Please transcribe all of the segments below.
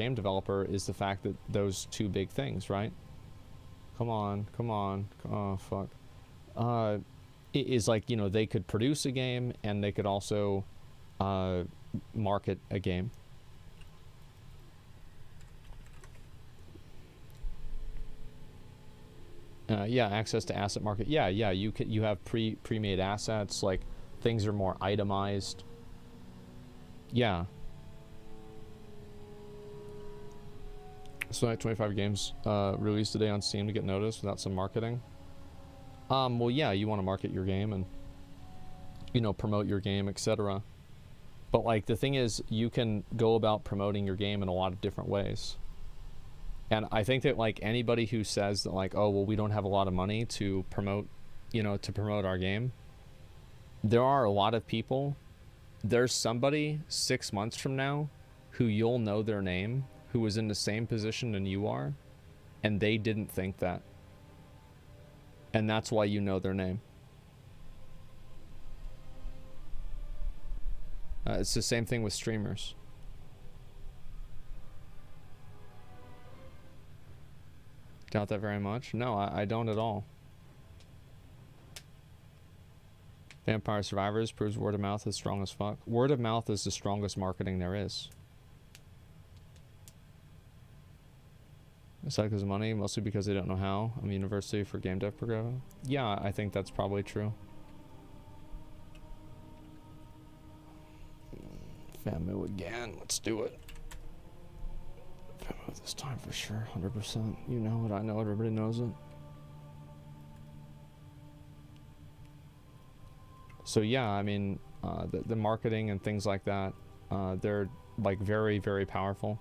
game developer is the fact that those two big things, right? Come on, come on. Oh, fuck. It is like, you know, they could produce a game and they could also market a game. Yeah, access to asset market. Yeah, you have pre-made assets, like things are more itemized. Yeah. So like 25 games released today on Steam to get noticed without some marketing. Well, yeah, you want to market your game and, you know, promote your game, etc. But like the thing is, you can go about promoting your game in a lot of different ways. And I think that like anybody who says that like, oh, well, we don't have a lot of money to promote, you know, to promote our game, there are a lot of people. There's somebody 6 months from now who you'll know their name, who was in the same position than you are, and they didn't think that. And that's why you know their name. It's the same thing with streamers. Doubt that very much. No, I don't at all. Vampire Survivors proves word of mouth is strong as fuck. Word of mouth is the strongest marketing there is. It's like there's money, mostly because they don't know how. I'm a university for game dev program. Yeah, I think that's probably true. Famu again. Let's do it. Famu this time for sure. 100%. You know it. I know it. Everybody knows it. So yeah, I mean, the marketing and things like that, they're like very, very powerful.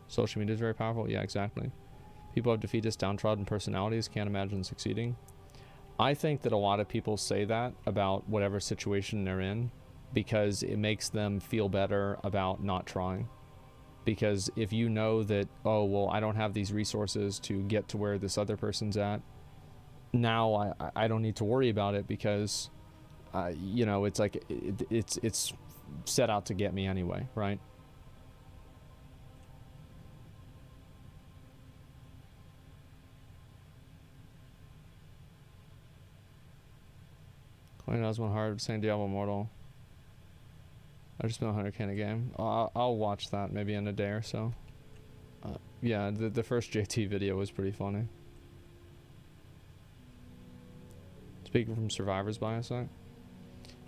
Social media is very powerful. Yeah, exactly. People have defeatist, downtrodden personalities, can't imagine succeeding. I think that a lot of people say that about whatever situation they're in because it makes them feel better about not trying. Because if you know that, oh, well, I don't have these resources to get to where this other person's at, now I don't need to worry about it because, you know, it's like, it's set out to get me anyway, right? Playing Osmongold hard, saying Diablo Immortal. I just spent 100k in a game. I'll watch that maybe in a day or so. Yeah, the first JT video was pretty funny. Speaking from survivor's bias,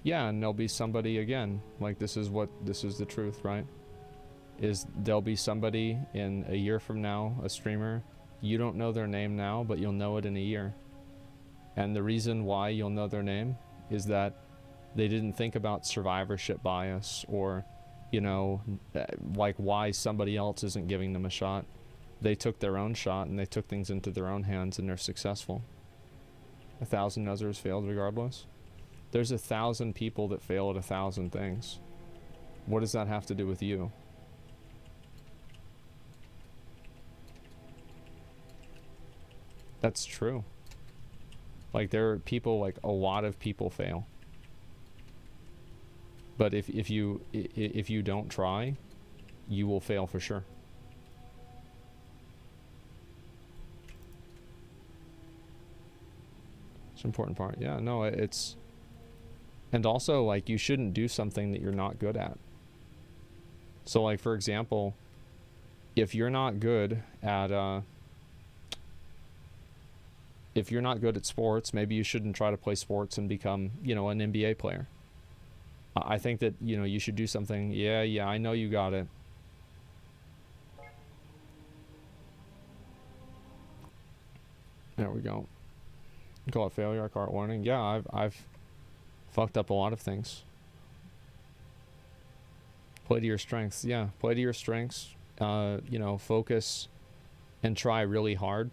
yeah, and there'll be somebody again. Like this is the truth, right? Is there'll be somebody in a year from now, a streamer. You don't know their name now, but you'll know it in a year. And the reason why you'll know their name is that they didn't think about survivorship bias or, you know, like why somebody else isn't giving them a shot. They took their own shot and they took things into their own hands and they're successful. 1,000 others failed regardless. There's 1,000 people that fail at 1,000 things. What does that have to do with you? That's true. Like there are people, like a lot of people fail. But if you don't try, you will fail for sure. It's an important part. Yeah, no, it's... And also, like, you shouldn't do something that you're not good at. So, like, for example, if you're not good at, if you're not good at sports, maybe you shouldn't try to play sports and become, you know, an NBA player. I think that, you know, you should do something. Yeah, I know you got it. There we go. Call it failure, I call it warning. Yeah, I've fucked up a lot of things. Play to your strengths. Yeah, play to your strengths. You know, focus and try really hard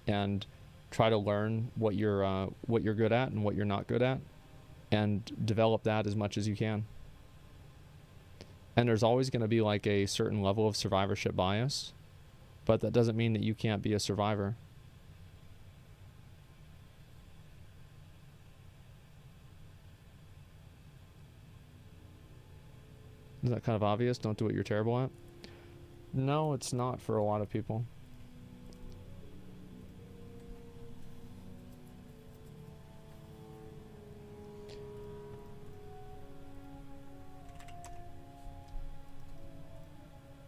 and try to learn what you're good at and what you're not good at and develop that as much as you can. And there's always going to be like a certain level of survivorship bias, but that doesn't mean that you can't be a survivor. Is that kind of obvious? Don't do what you're terrible at. No, it's not for a lot of people.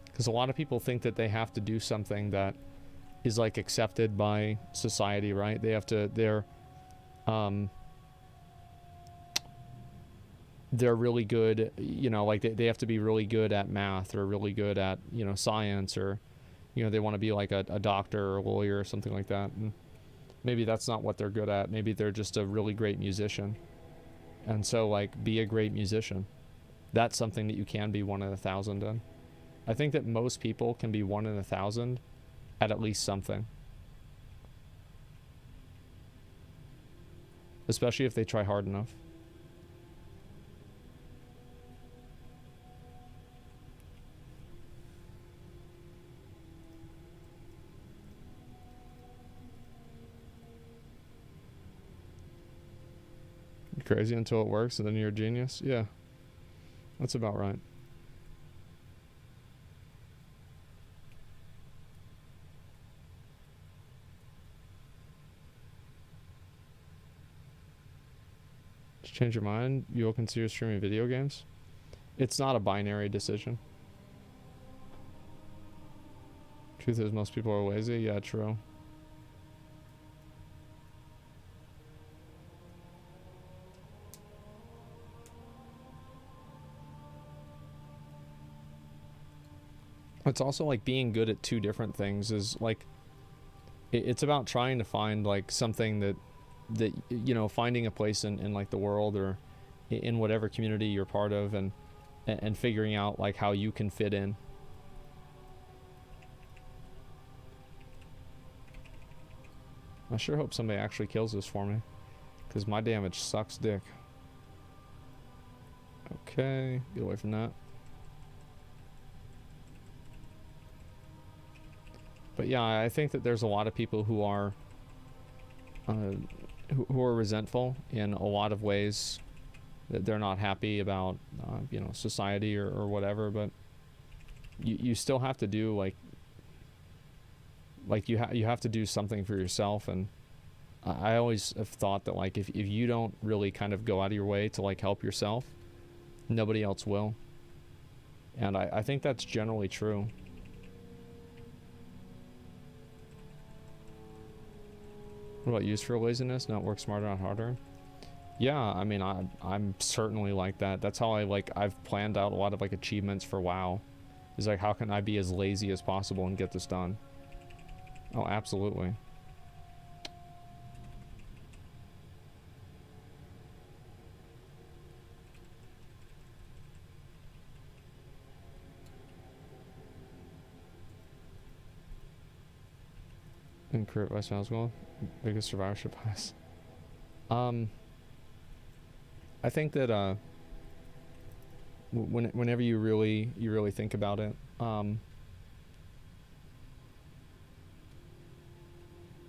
Because a lot of people think that they have to do something that is like accepted by society, right? They have to, they're really good, you know, like they have to be really good at math or really good at, you know, science, or, you know, they want to be like a doctor or a lawyer or something like that. And maybe that's not what they're good at. Maybe they're just a really great musician. And so, like, be a great musician. That's something that you can be 1 in 1,000 in. I think that most people can be 1 in 1,000 at least something. Especially if they try hard enough. Crazy until it works and then you're a genius. Yeah, that's about right. Just change your mind, you'll consider streaming video games. It's not a binary decision. Truth is, most people are lazy. Yeah, true. It's also like being good at 2 different things is like, it's about trying to find like something that you know, finding a place in like the world or in whatever community you're part of, and figuring out like how you can fit in. I sure hope somebody actually kills this for me, because my damage sucks dick. Okay, get away from that. But yeah, I think that there's a lot of people who are resentful in a lot of ways, that they're not happy about, you know, society or whatever. But you still have to do like you have to do something for yourself. And I always have thought that like if you don't really kind of go out of your way to like help yourself, nobody else will. And I think that's generally true. What about use for laziness? Not work smarter, not harder. Yeah, I mean, I'm certainly like that. That's how I've planned out a lot of like achievements for WoW. Is like, how can I be as lazy as possible and get this done? Oh, absolutely. Incurred by Asmongold, biggest survivorship bias. I think that whenever you really think about it,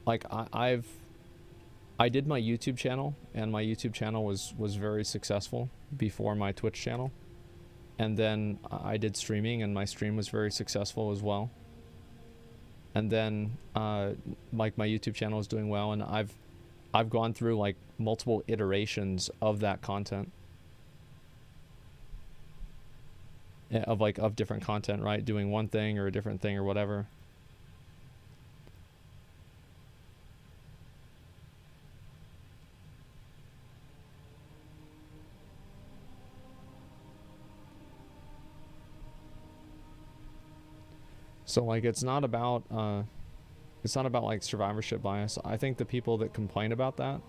like I did my YouTube channel, and my YouTube channel was very successful before my Twitch channel, and then I did streaming, and my stream was very successful as well. And then like my YouTube channel is doing well, and I've gone through like multiple iterations of that content, of different content, right? Doing one thing or a different thing or whatever. So like it's not about like survivorship bias. I think the people that complain about that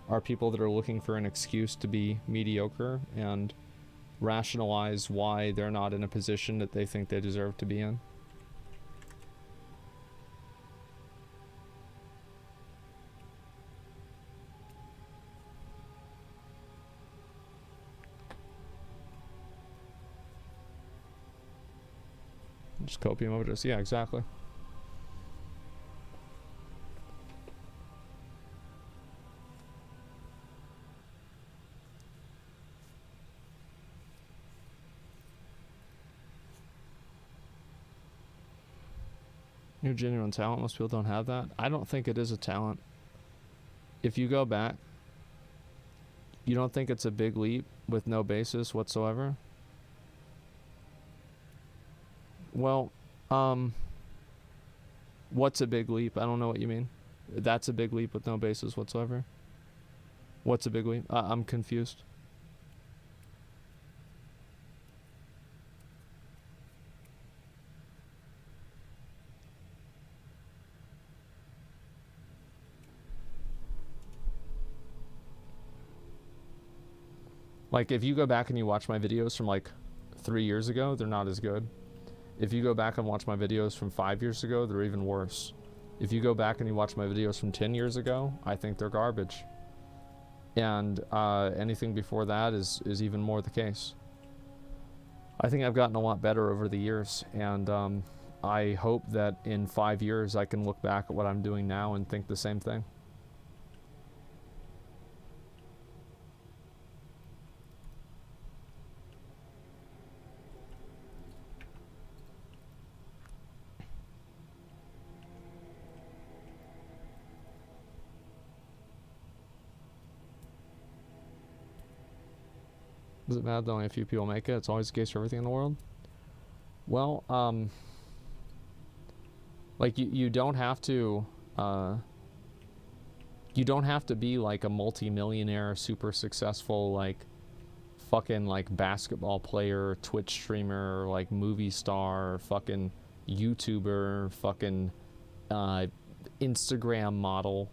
are people that are looking for an excuse to be mediocre and rationalize why they're not in a position that they think they deserve to be in. Just copium overdose. Yeah, exactly. Your genuine talent, most people don't have that. I don't think it is a talent. If you go back, you don't think it's a big leap with no basis whatsoever? Well, what's a big leap? I don't know what you mean. That's a big leap with no basis whatsoever? What's a big leap? I'm confused. Like, if you go back and you watch my videos from like 3 years ago, they're not as good. If you go back and watch my videos from 5 years ago, they're even worse. If you go back and you watch my videos from 10 years ago, I think they're garbage. And anything before that is even more the case. I think I've gotten a lot better over the years, and I hope that in 5 years I can look back at what I'm doing now and think the same thing. Is it bad that only a few people make it? It's always the case for everything in the world? Well, like you don't have to, you don't have to be like a multi-millionaire, super successful, like fucking like basketball player, Twitch streamer, like movie star, fucking YouTuber, fucking Instagram model,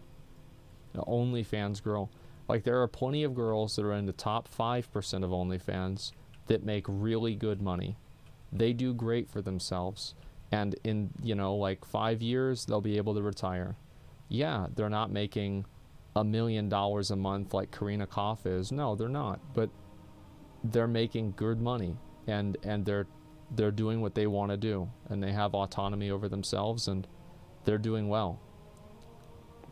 OnlyFans girl. Like, there are plenty of girls that are in the top 5% of OnlyFans that make really good money. They do great for themselves. And in, you know, like 5 years, they'll be able to retire. Yeah, they're not making $1 million a month like Karina Koff is. No, they're not. But they're making good money. And they're doing what they want to do. And they have autonomy over themselves, and they're doing well.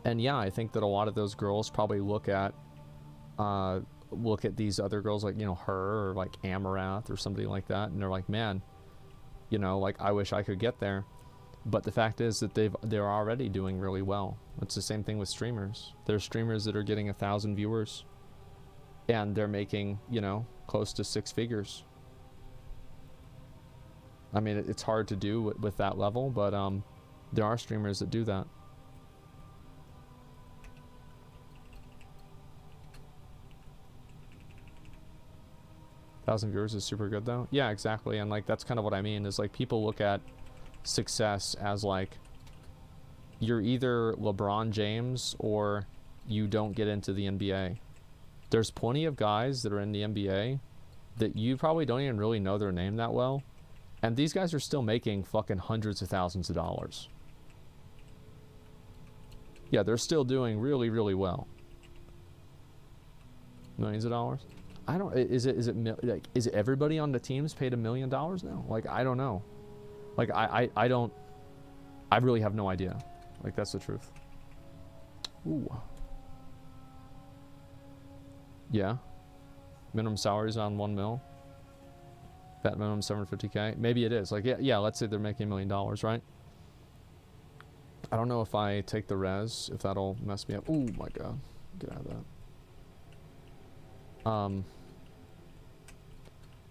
And yeah, I think that a lot of those girls probably look at these other girls, like, you know, her or like Amarath or somebody like that, and they're like, man, you know, like, I wish I could get there. But the fact is that they're already doing really well. It's the same thing with streamers. There's streamers that are getting 1,000 viewers and they're making, you know, close to 6 figures. I mean, it's hard to do with that level, but there are streamers that do that. 1,000 viewers is super good though. Yeah, exactly. And like, that's kind of what I mean, is like, people look at success as like, you're either LeBron James or you don't get into the NBA. There's plenty of guys that are in the NBA that you probably don't even really know their name that well, and these guys are still making fucking hundreds of thousands of dollars. Yeah, they're still doing really, really well. Millions of dollars. I don't. Is it everybody on the teams paid $1 million now? Like, I don't know. Like, I don't. I really have no idea. Like, that's the truth. Ooh. Yeah. Minimum salaries on 1 mil. That minimum 750K. Maybe it is. Like, yeah. Let's say they're making $1 million, right? I don't know if I take the res, if that'll mess me up. Oh my god. Get out of that.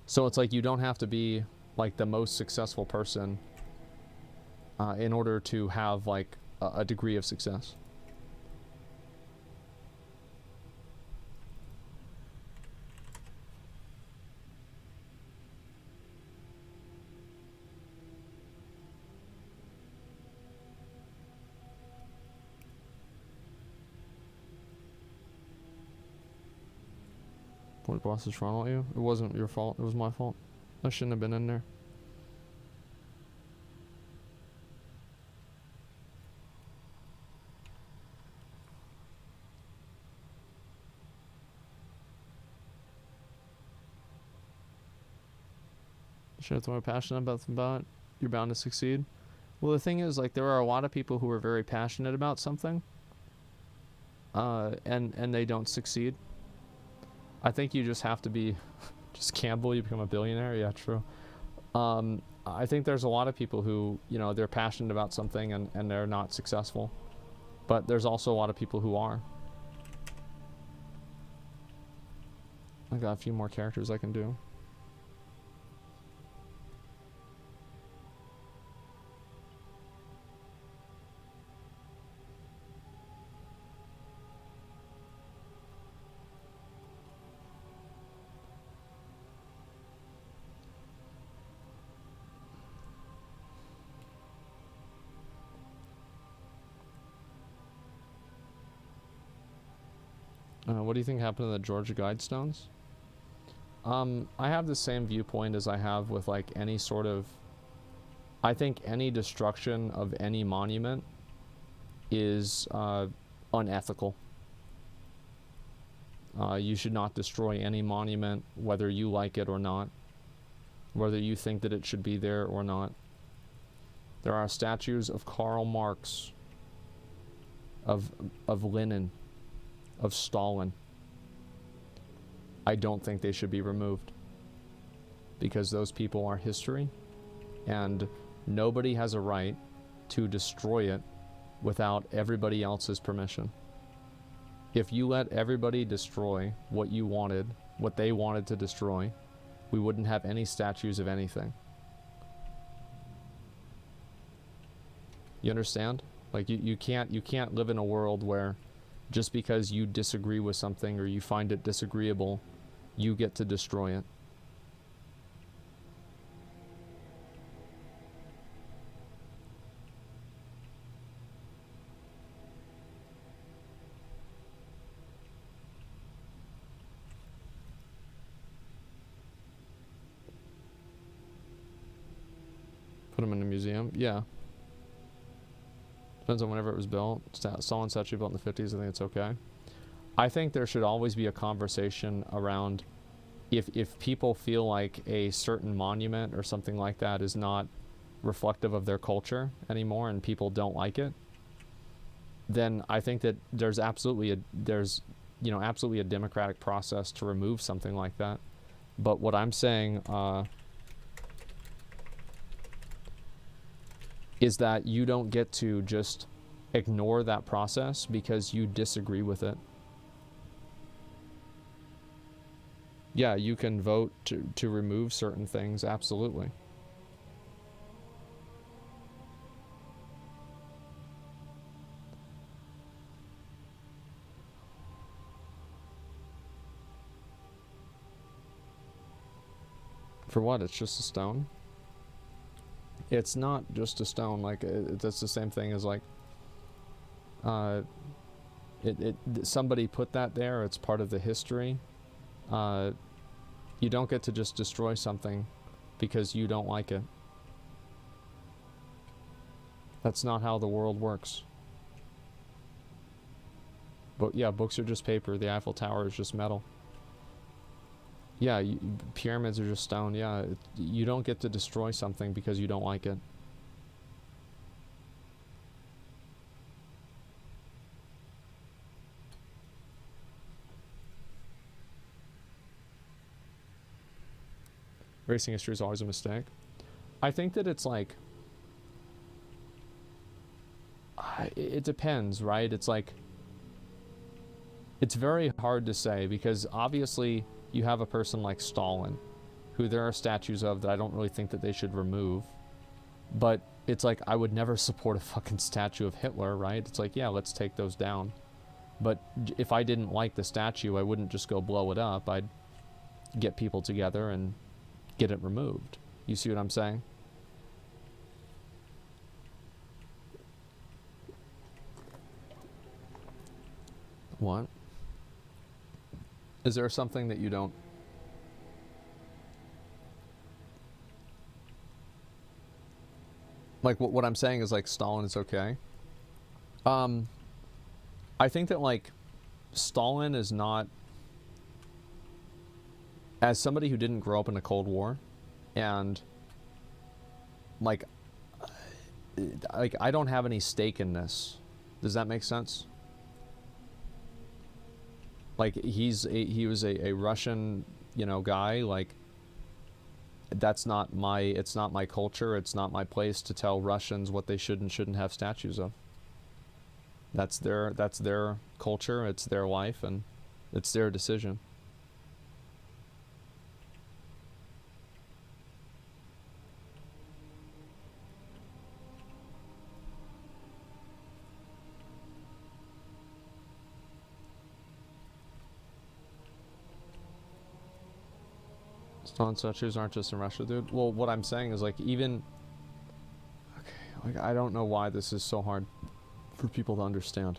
So it's like, you don't have to be like the most successful person in order to have like a degree of success. What boss is wrong with you? It wasn't your fault. It was my fault. I shouldn't have been in there. Should have thrown passionate about. You're bound to succeed. Well, the thing is, like, there are a lot of people who are very passionate about something, and they don't succeed. I think you just have to be, just gamble, you become a billionaire. Yeah, true. I think there's a lot of people who, you know, they're passionate about something and they're not successful. But there's also a lot of people who are. I got a few more characters I can do. What do you think happened to the Georgia Guidestones? I have the same viewpoint as I have with like any sort of... I think any destruction of any monument is unethical. You should not destroy any monument, whether you like it or not, whether you think that it should be there or not. There are statues of Karl Marx, of Lenin, of Stalin. I don't think they should be removed, because those people are history, and nobody has a right to destroy it without everybody else's permission. If you let everybody destroy what you wanted, what they wanted to destroy, we wouldn't have any statues of anything. You understand? Like you can't live in a world where just because you disagree with something or you find it disagreeable, you get to destroy it. Put them in a museum? Yeah. Depends on whenever it was built. Stalin statue built in the 50s, I think it's okay. I think there should always be a conversation around if people feel like a certain monument or something like that is not reflective of their culture anymore and people don't like it, then I think that there's absolutely a democratic process to remove something like that. But what I'm saying is that you don't get to just ignore that process because you disagree with it. Yeah, you can vote to remove certain things, absolutely. For what? It's just a stone? It's not just a stone. Like, that's the same thing as like, somebody put that there, it's part of the history. You don't get to just destroy something because you don't like it. That's not how the world works. But yeah, books are just paper. The Eiffel Tower is just metal. Yeah, pyramids are just stone. Yeah, you don't get to destroy something because you don't like it. Racing history is always a mistake. I think that it's like... it depends, right? It's like... it's very hard to say because obviously you have a person like Stalin, who there are statues of that I don't really think that they should remove. But it's like, I would never support a fucking statue of Hitler, right? It's like, yeah, let's take those down. But if I didn't like the statue, I wouldn't just go blow it up. I'd get people together and get it removed. You see what I'm saying? What? Is there something that you don't... like, what I'm saying is, like, Stalin is okay. I think that, like, Stalin is not... as somebody who didn't grow up in the Cold War, and, like, I don't have any stake in this. Does that make sense? Like, he was a Russian, you know, guy, like, that's not my, it's not my culture, it's not my place to tell Russians what they should and shouldn't have statues of. That's their culture, it's their life, and it's their decision. Stone statues aren't just in Russia, dude. Well, what I'm saying is, like, even... Okay, like, I don't know why this is so hard for people to understand.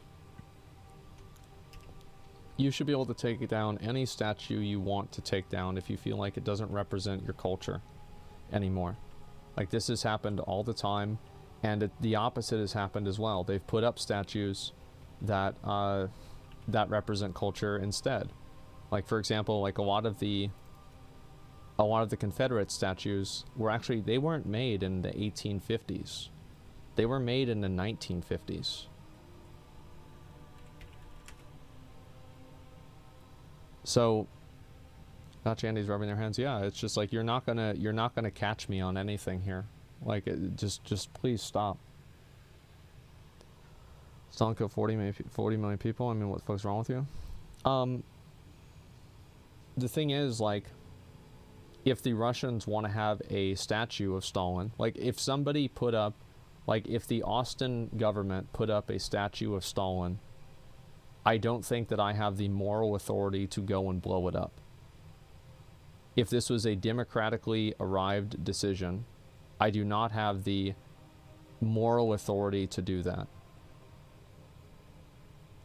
You should be able to take down any statue you want to take down if you feel like it doesn't represent your culture anymore. Like, this has happened all the time, and the opposite has happened as well. They've put up statues that that represent culture instead. Like, for example, like a lot of the Confederate statues were actually, they weren't made in the 1850s. They were made in the 1950s. So, Dutch Andy's rubbing their hands. Yeah, it's just like, you're not gonna catch me on anything here. Like, just please stop. Stalin killed 40 million people. I mean, what the fuck's wrong with you? The thing is, like, if the Russians want to have a statue of Stalin, like, if somebody put up, like, if the Austin government put up a statue of Stalin, I don't think that I have the moral authority to go and blow it up. If this was a democratically arrived decision, I do not have the moral authority to do that.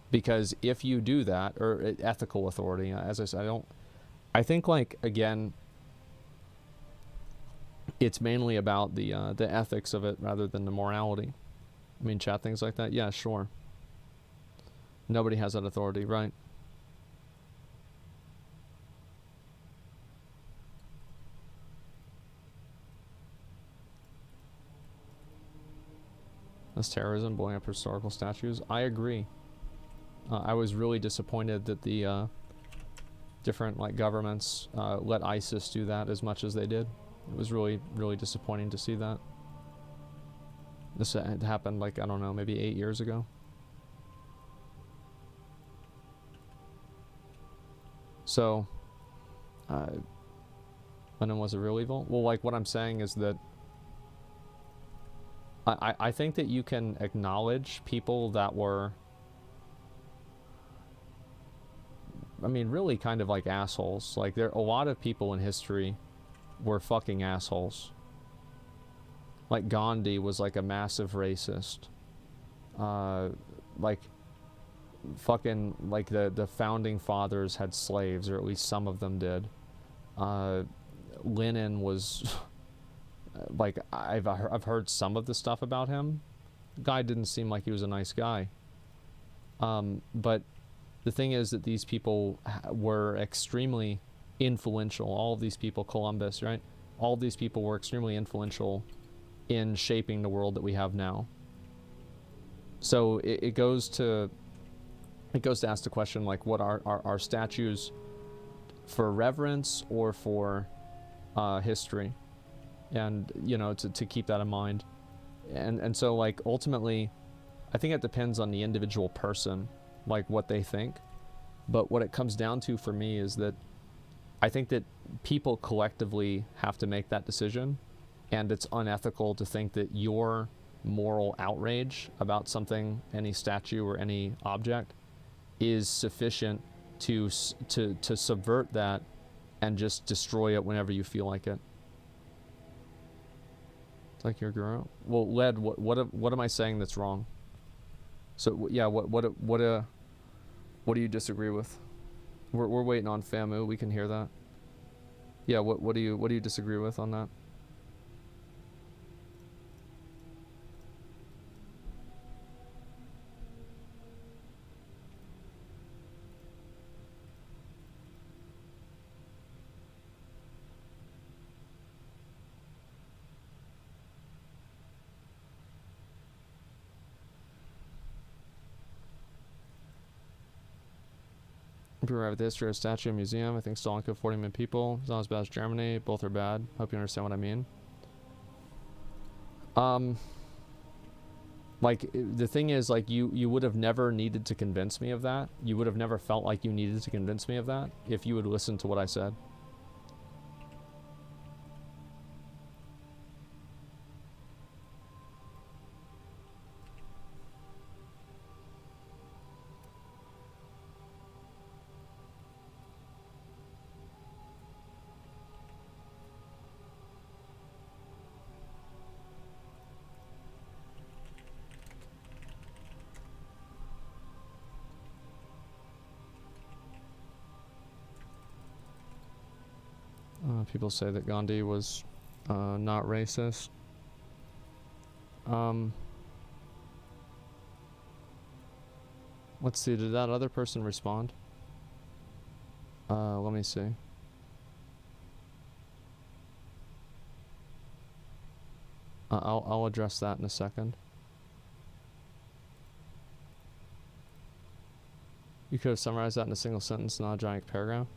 Because if you do that, or ethical authority, as I said, I think, like, again, it's mainly about the ethics of it rather than the morality. I mean, chat things like that? Yeah, sure. Nobody has that authority, right? That's terrorism, blowing up historical statues. I agree. I was really disappointed that the different, like, governments let ISIS do that as much as they did. It was really, really disappointing to see that. This had happened, like, I don't know, maybe 8 years ago. So, Lenin was a real evil? Well, like, what I'm saying is that I think that you can acknowledge people that were, I mean, really kind of like assholes. Like, there a lot of people in history were fucking assholes. Like, Gandhi was, like, a massive racist. Like, fucking, like, the founding fathers had slaves, or at least some of them did. Lenin was... like, I've heard some of the stuff about him. The guy didn't seem like he was a nice guy. But the thing is that these people were extremely influential. All of these people, Columbus, right? All of these people were extremely influential in shaping the world that we have now. So it goes to ask the question, like, what are statues for reverence or for history? And, you know, to keep that in mind. And so, like, ultimately, I think it depends on the individual person, like, what they think. But what it comes down to for me is that I think that people collectively have to make that decision, and it's unethical to think that your moral outrage about something, any statue or any object, is sufficient to subvert that and just destroy it whenever you feel like it. It's like your girl. Well, Led, what am I saying that's wrong? So yeah, what do you disagree with? We're waiting on Famu. We can hear that. Yeah, what do you disagree with on that? Improve right with the history of statue and museum. I think Stalin killed 40 million people. It's not as bad as Germany. Both are bad. Hope you understand what I mean. Like, the thing is, like, you would have never needed to convince me of that. You would have never felt like you needed to convince me of that if you would listen to what I said. People say that Gandhi was not racist. Let's see, did that other person respond? Let me see. I'll address that in a second. You could have summarized that in a single sentence, not a giant paragraph.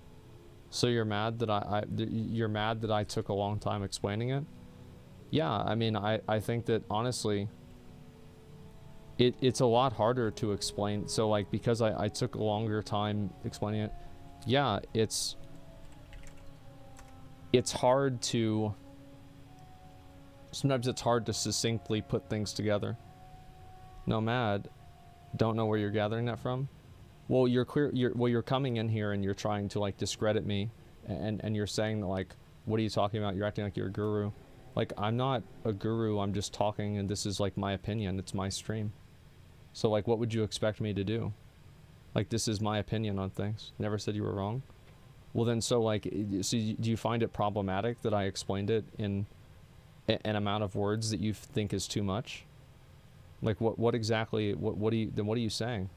So you're mad that you're mad that I took a long time explaining it? Yeah, I mean, I think that honestly, it's a lot harder to explain. So like, because I took a longer time explaining it, yeah, it's hard to, sometimes it's hard to succinctly put things together. No, mad, don't know where you're gathering that from. Well, you're coming in here and you're trying to like discredit me, and you're saying that, like, what are you talking about? You're acting like you're a guru. Like, I'm not a guru. I'm just talking, and this is like my opinion. It's my stream. So like, what would you expect me to do? Like, this is my opinion on things. Never said you were wrong. Well then, so like, so do you find it problematic that I explained it in an amount of words that you think is too much? Like, what exactly? What are you saying?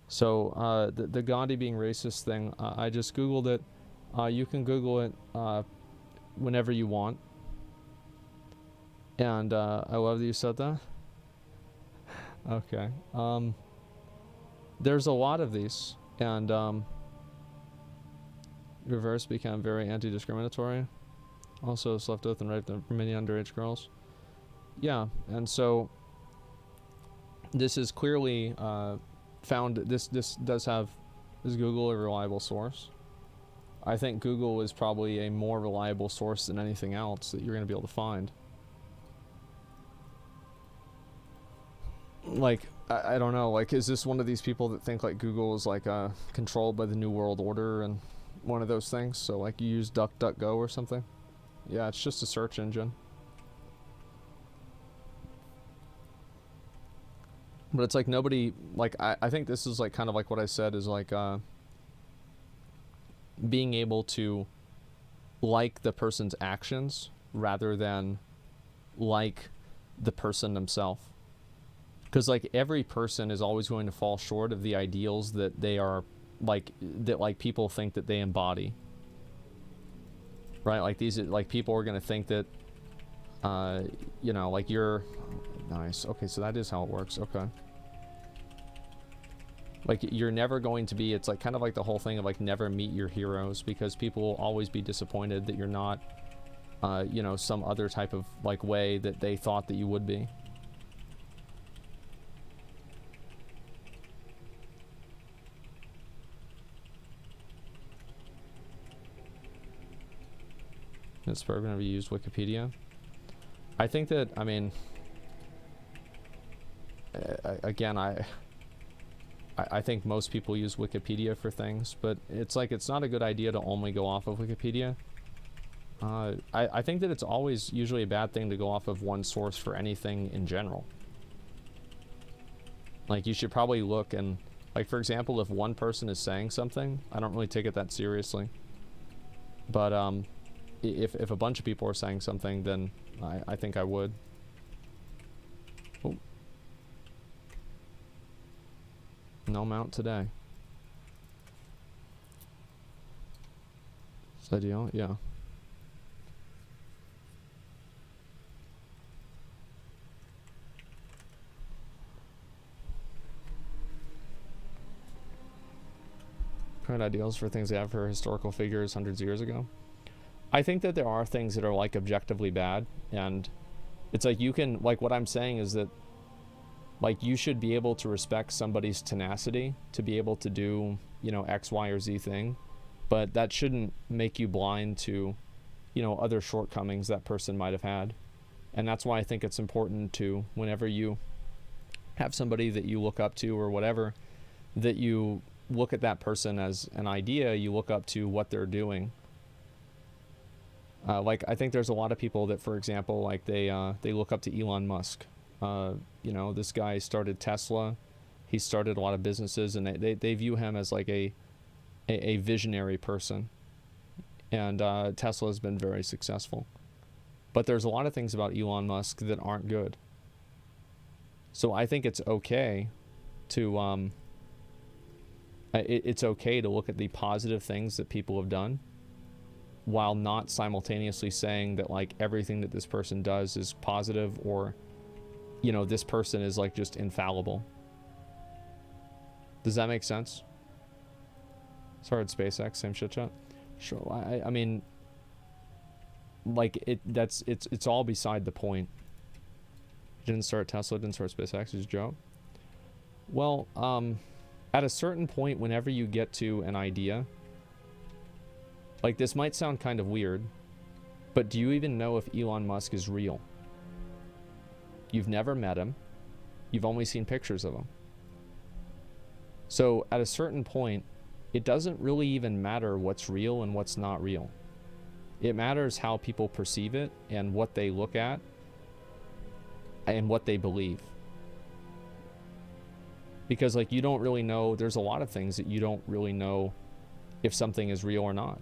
So the Gandhi being racist thing, I just Googled it. You can Google it whenever you want. And I love that you said that. Okay. There's a lot of these. And reverse became very anti-discriminatory. Also slept with and raped many underage girls. Yeah, and so this is clearly... found this does have, is Google a reliable source? I think Google is probably a more reliable source than anything else that you're going to be able to find. Like, I don't know, like, is this one of these people that think like Google is like controlled by the New World Order and one of those things? So like, you use DuckDuckGo or something? Yeah, it's just a search engine. But it's like nobody, like, I think this is like kind of like what I said is like being able to like the person's actions rather than like the person themselves. Because like every person is always going to fall short of the ideals that they are like, that like people think that they embody. Right? Like these, like people are going to think that, you know, like you're, nice. Okay, so that is how it works. Okay. Like, you're never going to be, it's like kind of like the whole thing of like never meet your heroes, because people will always be disappointed that you're not, you know, some other type of like way that they thought that you would be. This program, have you used Wikipedia? I think that, I mean, again, I think most people use Wikipedia for things, but it's like, it's not a good idea to only go off of Wikipedia. I think that it's always usually a bad thing to go off of one source for anything in general. Like, you should probably look and, like, for example, if one person is saying something, I don't really take it that seriously. But, if a bunch of people are saying something, then I think I would. Oh. No mount today. Is ideal? Yeah. Current ideals for things they have for historical figures hundreds of years ago. I think that there are things that are like objectively bad, and it's like you can, like what I'm saying is that like you should be able to respect somebody's tenacity to be able to do, you know, X, Y, or Z thing, but that shouldn't make you blind to, you know, other shortcomings that person might have had. And that's why I think it's important to, whenever you have somebody that you look up to or whatever, that you look at that person as an idea, you look up to what they're doing. Like I think there's a lot of people that, for example, like they look up to Elon Musk. You know, this guy started Tesla. He started a lot of businesses, and they view him as like a visionary person. And Tesla has been very successful. But there's a lot of things about Elon Musk that aren't good. So I think it's okay to it's okay to look at the positive things that people have done, while not simultaneously saying that like everything that this person does is positive, or, you know, this person is like just infallible. Does that make sense? Sorry, it's SpaceX, same shit chat. Sure. I mean, like it's all beside the point. Didn't start Tesla, didn't start SpaceX, it's a joke. Well, at a certain point, whenever you get to an idea, like this might sound kind of weird, but do you even know if Elon Musk is real? You've never met him. You've only seen pictures of him. So at a certain point, it doesn't really even matter what's real and what's not real. It matters how people perceive it and what they look at and what they believe. Because like you don't really know, there's a lot of things that you don't really know if something is real or not.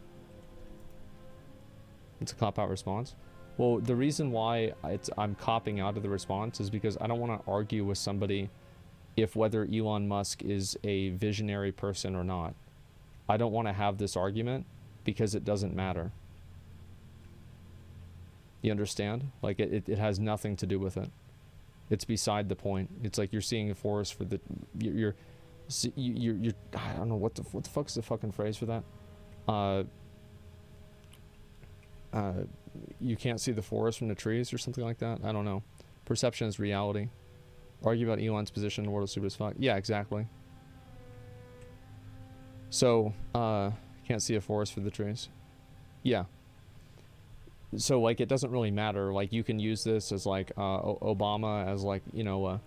It's a cop-out response. Well, the reason why I'm copping out of the response is because I don't want to argue with somebody if whether Elon Musk is a visionary person or not. I don't want to have this argument because it doesn't matter. You understand? Like it has nothing to do with it. It's beside the point. It's like you're seeing a forest for the you're I don't know what the fuck's the fucking phrase for that. You can't see the forest from the trees or something like that. I don't know. Perception is reality. Argue about Elon's position in the world of stupid as fuck. Yeah, exactly. So, can't see a forest for the trees. Yeah. So, like, it doesn't really matter. Like, you can use this as, like, Obama as, like, you know,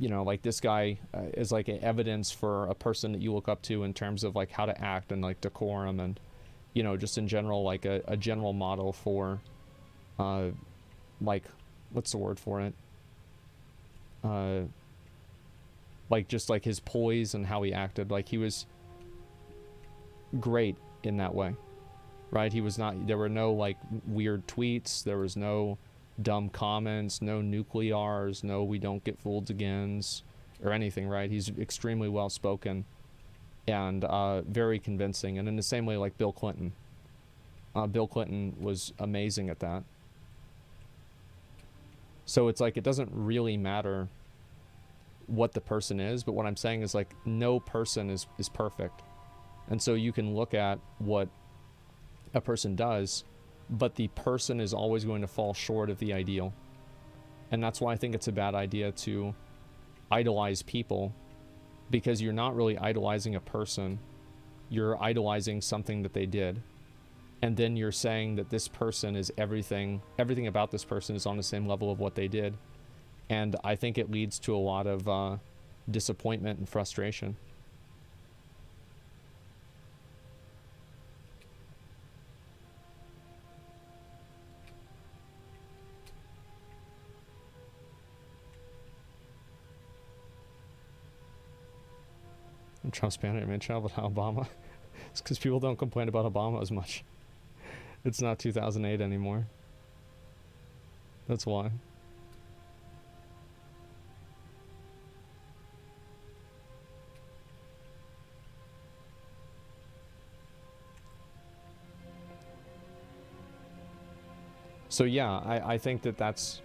like, this guy is, like, evidence for a person that you look up to in terms of, like, how to act and, like, decorum and, you know, just in general, like, a general model for, like, what's the word for it? Like, just, like, his poise and how he acted. Like, he was great in that way. Right? He was not, there were no like weird tweets, there was no dumb comments, no nuclears, no we don't get fooled agains or anything, right? He's extremely well spoken and very convincing. And in the same way, like Bill Clinton. Bill Clinton was amazing at that. So it's like, it doesn't really matter what the person is, but what I'm saying is like, no person is perfect. And so you can look at what a person does, but the person is always going to fall short of the ideal. And that's why I think it's a bad idea to idolize people, because you're not really idolizing a person, you're idolizing something that they did. And then you're saying that this person is everything about this person is on the same level of what they did. And I think it leads to a lot of disappointment and frustration. Trump's panic man child about Obama. It's because people don't complain about Obama as much. It's not 2008 anymore. That's why. So yeah, I think that's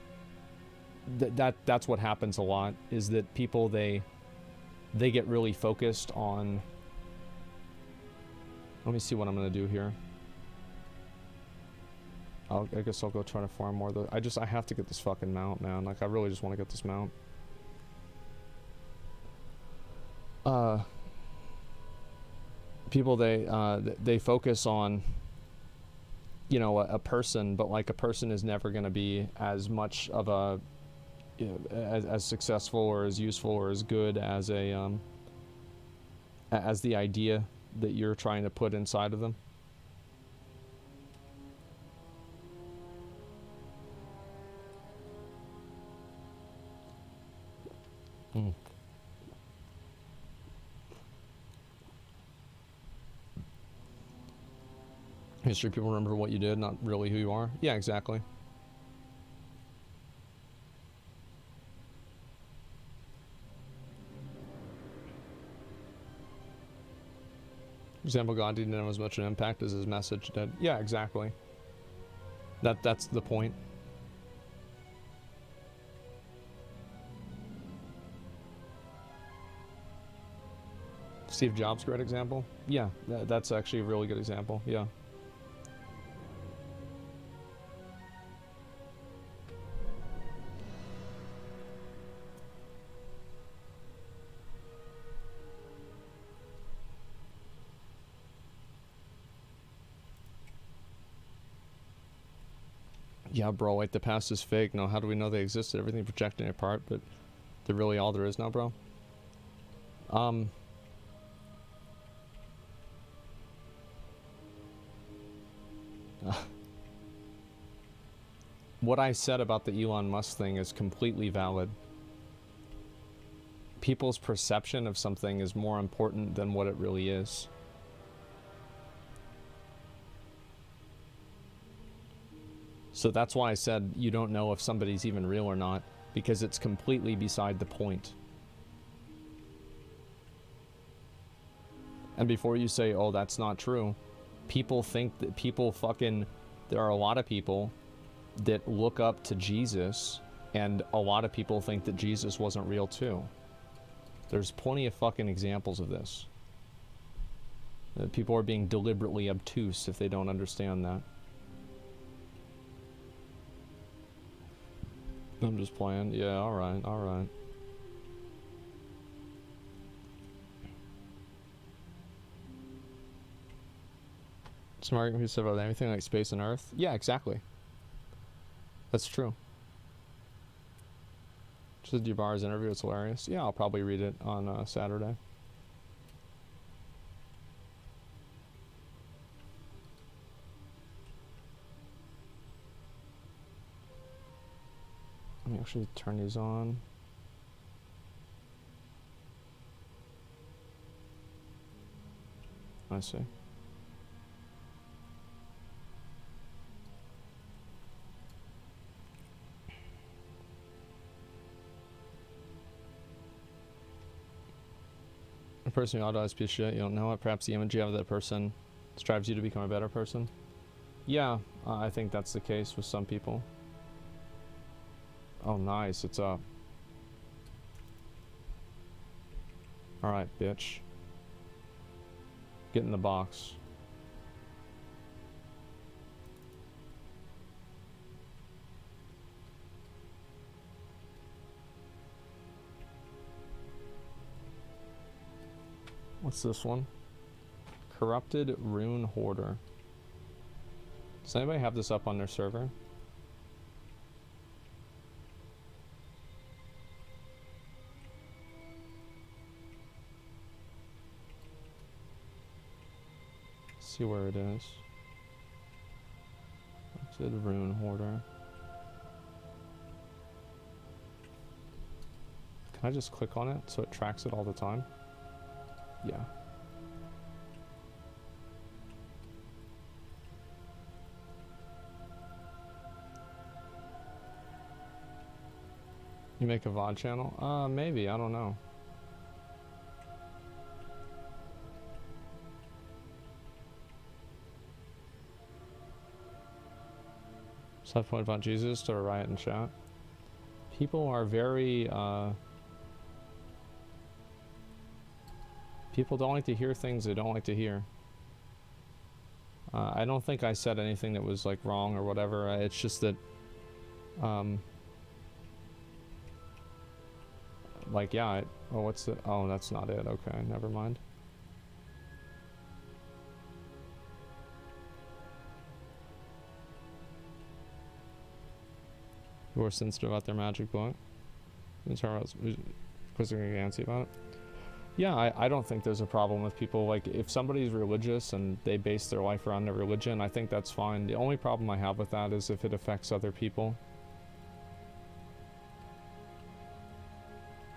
what happens a lot, is that people, they get really focused on, let me see what I'm gonna do here. I guess I'll go try to farm more though. I have to get this fucking mount, man. Like, I really just want to get this mount. People, they focus on, you know, a person, but like a person is never going to be as much of a, you know, as successful or as useful or as good as a as the idea that you're trying to put inside of them. History, people remember what you did, not really who you are. Yeah, exactly. For example, Gandhi didn't have as much an impact as his message did. Yeah, exactly. That's the point. Steve Jobs, great example. Yeah, that's actually a really good example. Yeah. Yeah, bro, like the past is fake. No, how do we know they existed? Everything projecting apart, but they're really all there is now, bro. What I said about the Elon Musk thing is completely valid. People's perception of something is more important than what it really is. So that's why I said you don't know if somebody's even real or not, because it's completely beside the point. And before you say, oh, that's not true, people think that there are a lot of people that look up to Jesus, and a lot of people think that Jesus wasn't real too. There's plenty of fucking examples of this. People are being deliberately obtuse if they don't understand that. I'm just playing. Yeah, alright, alright. Smart who said about anything like space and Earth? Yeah, exactly. That's true. Just did Jabbar's interview, it's hilarious. Yeah, I'll probably read it on Saturday. Let me actually turn these on. I see. A person who auto-dies piece of shit, you don't know it. Perhaps the image you have of that person strives you to become a better person. Yeah, I think that's the case with some people. Oh, nice, it's up. Alright, bitch. Get in the box. What's this one? Corrupted Rune Hoarder. Does anybody have this up on their server? See where it is. Corrupted Rune Hoarder. Can I just click on it so it tracks it all the time? Yeah. You make a VOD channel? Maybe, I don't know. Side point about Jesus to a riot in chat. People are very, people don't like to hear things they don't like to hear. I don't think I said anything that was like wrong or whatever. It's just that, like, yeah, oh, what's the, oh, that's not it. Okay, never mind. Who are sensitive about their magic book. Of course they're gonna get antsy about it. Yeah, I don't think there's a problem with people, like, if somebody's religious and they base their life around their religion, I think that's fine. The only problem I have with that is if it affects other people.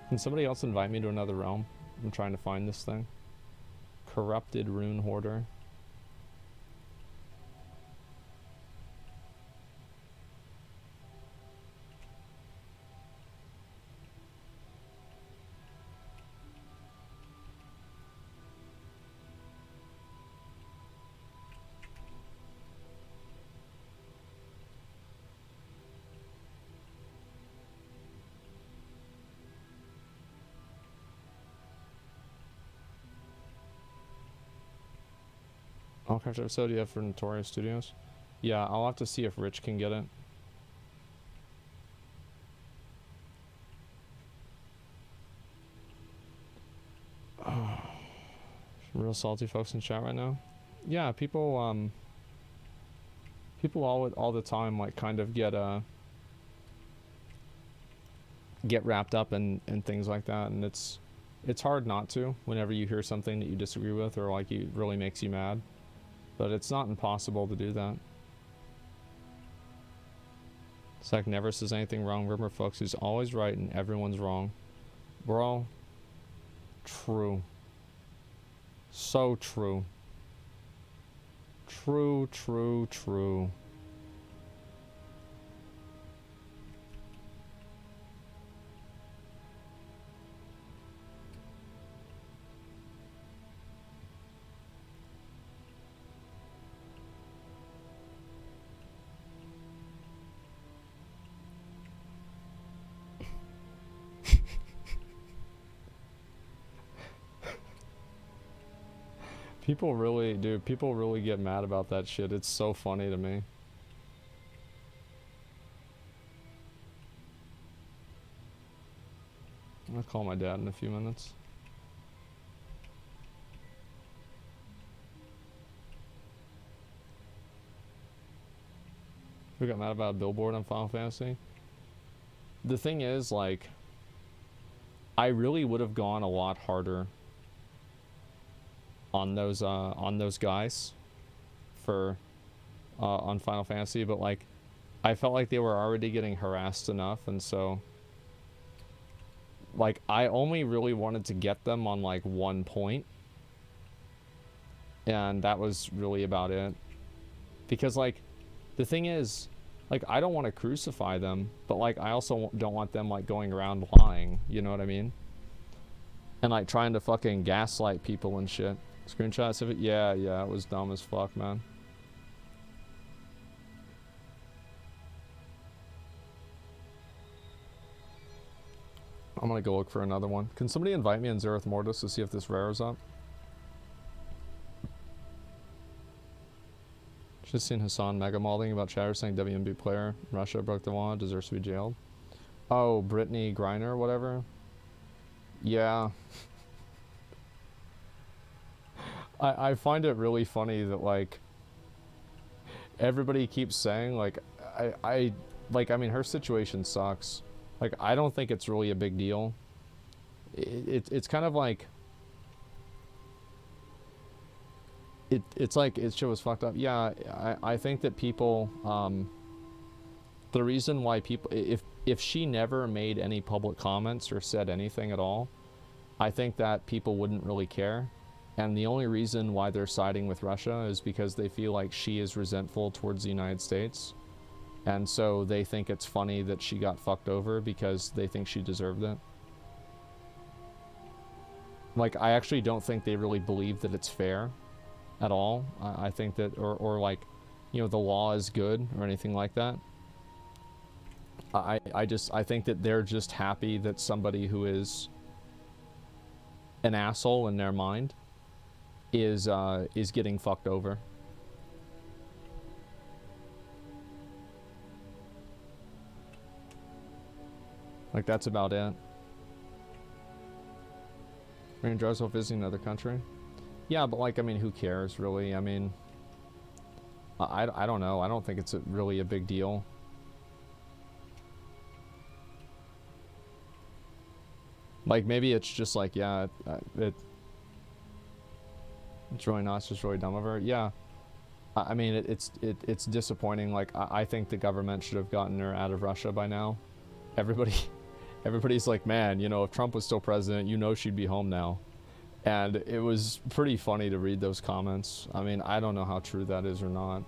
Can somebody else invite me to another realm? I'm trying to find this thing. Corrupted Rune Hoarder. Warcraft episode you have for Notorious Studios? Yeah, I'll have to see if Rich can get it. Some real salty folks in chat right now. Yeah, people people all the time like kind of get wrapped up in things like that, and it's hard not to whenever you hear something that you disagree with or like it really makes you mad. But it's not impossible to do that. Zach never says anything wrong. Rumor folks, he's always right and everyone's wrong. Bro. True. So true. True, true, true. People really, dude, people really get mad about that shit. It's so funny to me. I'm gonna call my dad in a few minutes. Who got mad about a billboard on Final Fantasy? The thing is, like, I really would have gone a lot harder on those guys for on Final Fantasy, but like I felt like they were already getting harassed enough, and so like I only really wanted to get them on like one point, and that was really about it. Because like the thing is, like, I don't want to crucify them, but like I also don't want them like going around lying, you know what I mean? And like trying to fucking gaslight people and shit. Screenshots of it? Yeah, it was dumb as fuck, man. I'm gonna go look for another one. Can somebody invite me in Zereth Mortis to see if this rare is up? Just seen Hassan mega malding about chatter saying WMB player in Russia broke the law, deserves to be jailed. Oh, Brittany Griner, whatever. Yeah. I find it really funny that like everybody keeps saying like I mean her situation sucks. Like I don't think it's really a big deal. It's kind of like it's like it shit was fucked up. Yeah, I think that people the reason why people if she never made any public comments or said anything at all, I think that people wouldn't really care. And the only reason why they're siding with Russia is because they feel like she is resentful towards the United States. And so they think it's funny that she got fucked over because they think she deserved it. Like, I actually don't think they really believe that it's fair at all. I think that, or like, you know, the law is good or anything like that. I think that they're just happy that somebody who is an asshole in their mind is getting fucked over. Like, that's about it. Are you enjoy yourself visiting another country? Yeah, but like, I mean, who cares, really? I mean, I don't know. I don't think it's really a big deal. Like, maybe it's just like, yeah, it's really not. It's just really dumb of her. Yeah. I mean, it's disappointing. Like, I think the government should have gotten her out of Russia by now. Everybody's like, man, you know, if Trump was still president, you know she'd be home now. And it was pretty funny to read those comments. I mean, I don't know how true that is or not,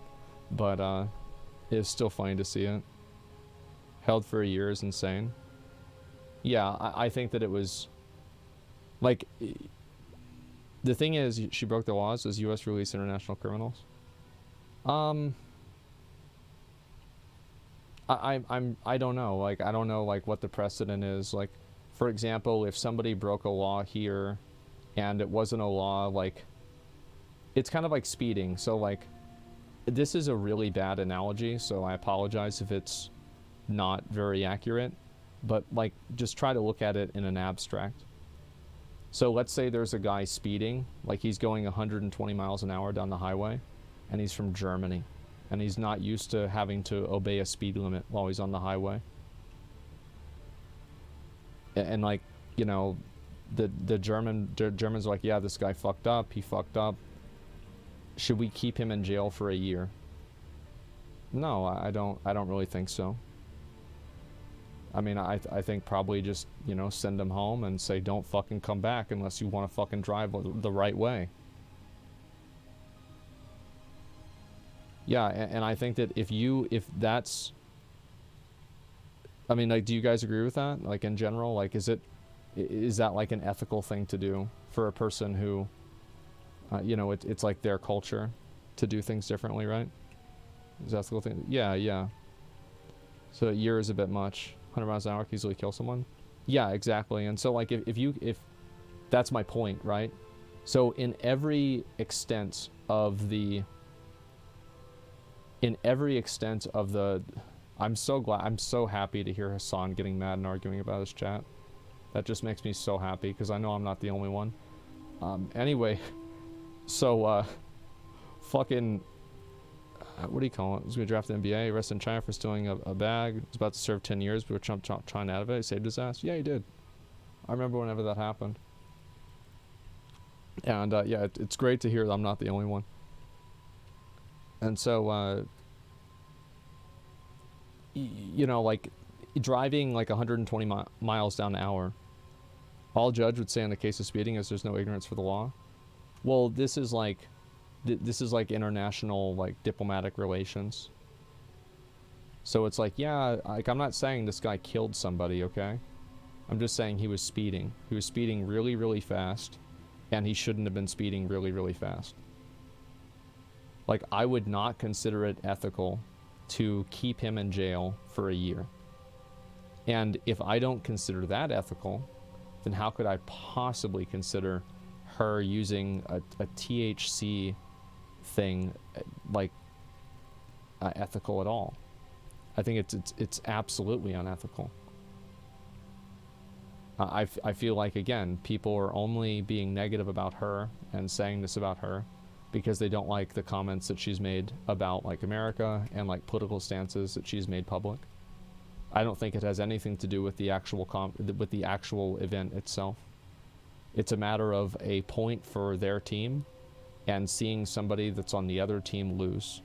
but it's still funny to see it. Held for a year is insane. Yeah, I think that it was, like, the thing is, she broke the laws. Does U.S. release international criminals? I don't know. Like, I don't know, like, what the precedent is. Like, for example, if somebody broke a law here and it wasn't a law, like, it's kind of like speeding. So, like, this is a really bad analogy, so I apologize if it's not very accurate. But, like, just try to look at it in an abstract. So let's say there's a guy speeding, like he's going 120 miles an hour down the highway, and he's from Germany, and he's not used to having to obey a speed limit while he's on the highway. And like, you know, the Germans are like, yeah, this guy fucked up, he fucked up. Should we keep him in jail for a year? No, I don't really think so. I mean, I think probably just, you know, send him home and say, don't fucking come back unless you want to fucking drive the right way. Yeah, and I think that if that's, I mean, like, do you guys agree with that? Like, in general, like, is that like an ethical thing to do for a person who, you know, it's like their culture to do things differently, right? Is that ethical thing? Yeah, yeah. So a year is a bit much. 100 miles an hour can easily kill someone. Yeah, exactly. And so, like, if that's my point, right? So in every extent of the I'm so happy to hear Hassan getting mad and arguing about his chat. That just makes me so happy because I know I'm not the only one. Anyway, so fucking what do you call it? He's gonna draft the NBA, arrested in China for stealing a bag. He's about to serve 10 years, but Trump trying out of it. He saved his ass. Yeah, he did. I remember whenever that happened. And yeah, it's great to hear that I'm not the only one. And so, you know, like, driving like 120 miles down an hour, all judge would say in the case of speeding is there's no ignorance for the law. Well, this is like international, like, diplomatic relations. So it's like, yeah, like, I'm not saying this guy killed somebody, okay? I'm just saying he was speeding. He was speeding really, really fast, and he shouldn't have been speeding really, really fast. Like, I would not consider it ethical to keep him in jail for a year. And if I don't consider that ethical, then how could I possibly consider her using a THC thing, like, ethical at all? I think it's absolutely unethical. I feel like, again, people are only being negative about her and saying this about her because they don't like the comments that she's made about, like, America and, like, political stances that she's made public. I don't think it has anything to do with the actual event itself. It's a matter of a point for their team and seeing somebody that's on the other team lose.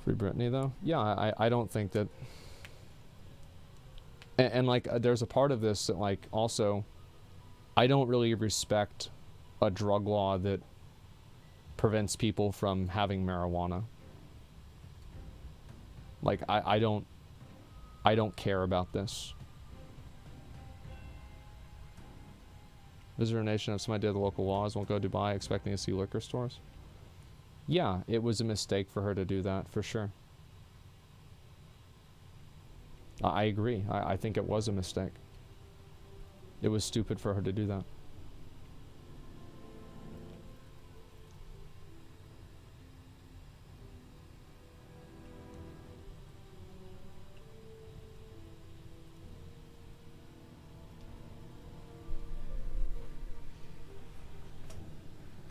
Free Britney, though? Yeah, I don't think that... And like, there's a part of this that, like, also, I don't really respect a drug law that prevents people from having marijuana. Like, I don't care about this. Visitor nation, if somebody did the local laws, won't go to Dubai expecting to see liquor stores. Yeah, it was a mistake for her to do that, for sure. I agree. I think it was a mistake. It was stupid for her to do that.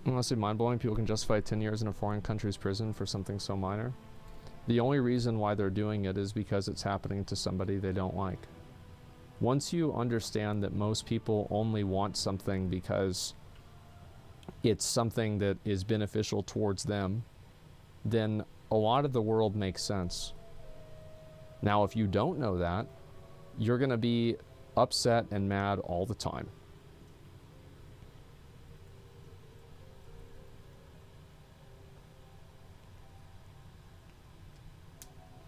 Honestly, mind-blowing. People can justify 10 years in a foreign country's prison for something so minor. The only reason why they're doing it is because it's happening to somebody they don't like. Once you understand that most people only want something because it's something that is beneficial towards them, then a lot of the world makes sense. Now, if you don't know that, you're going to be upset and mad all the time.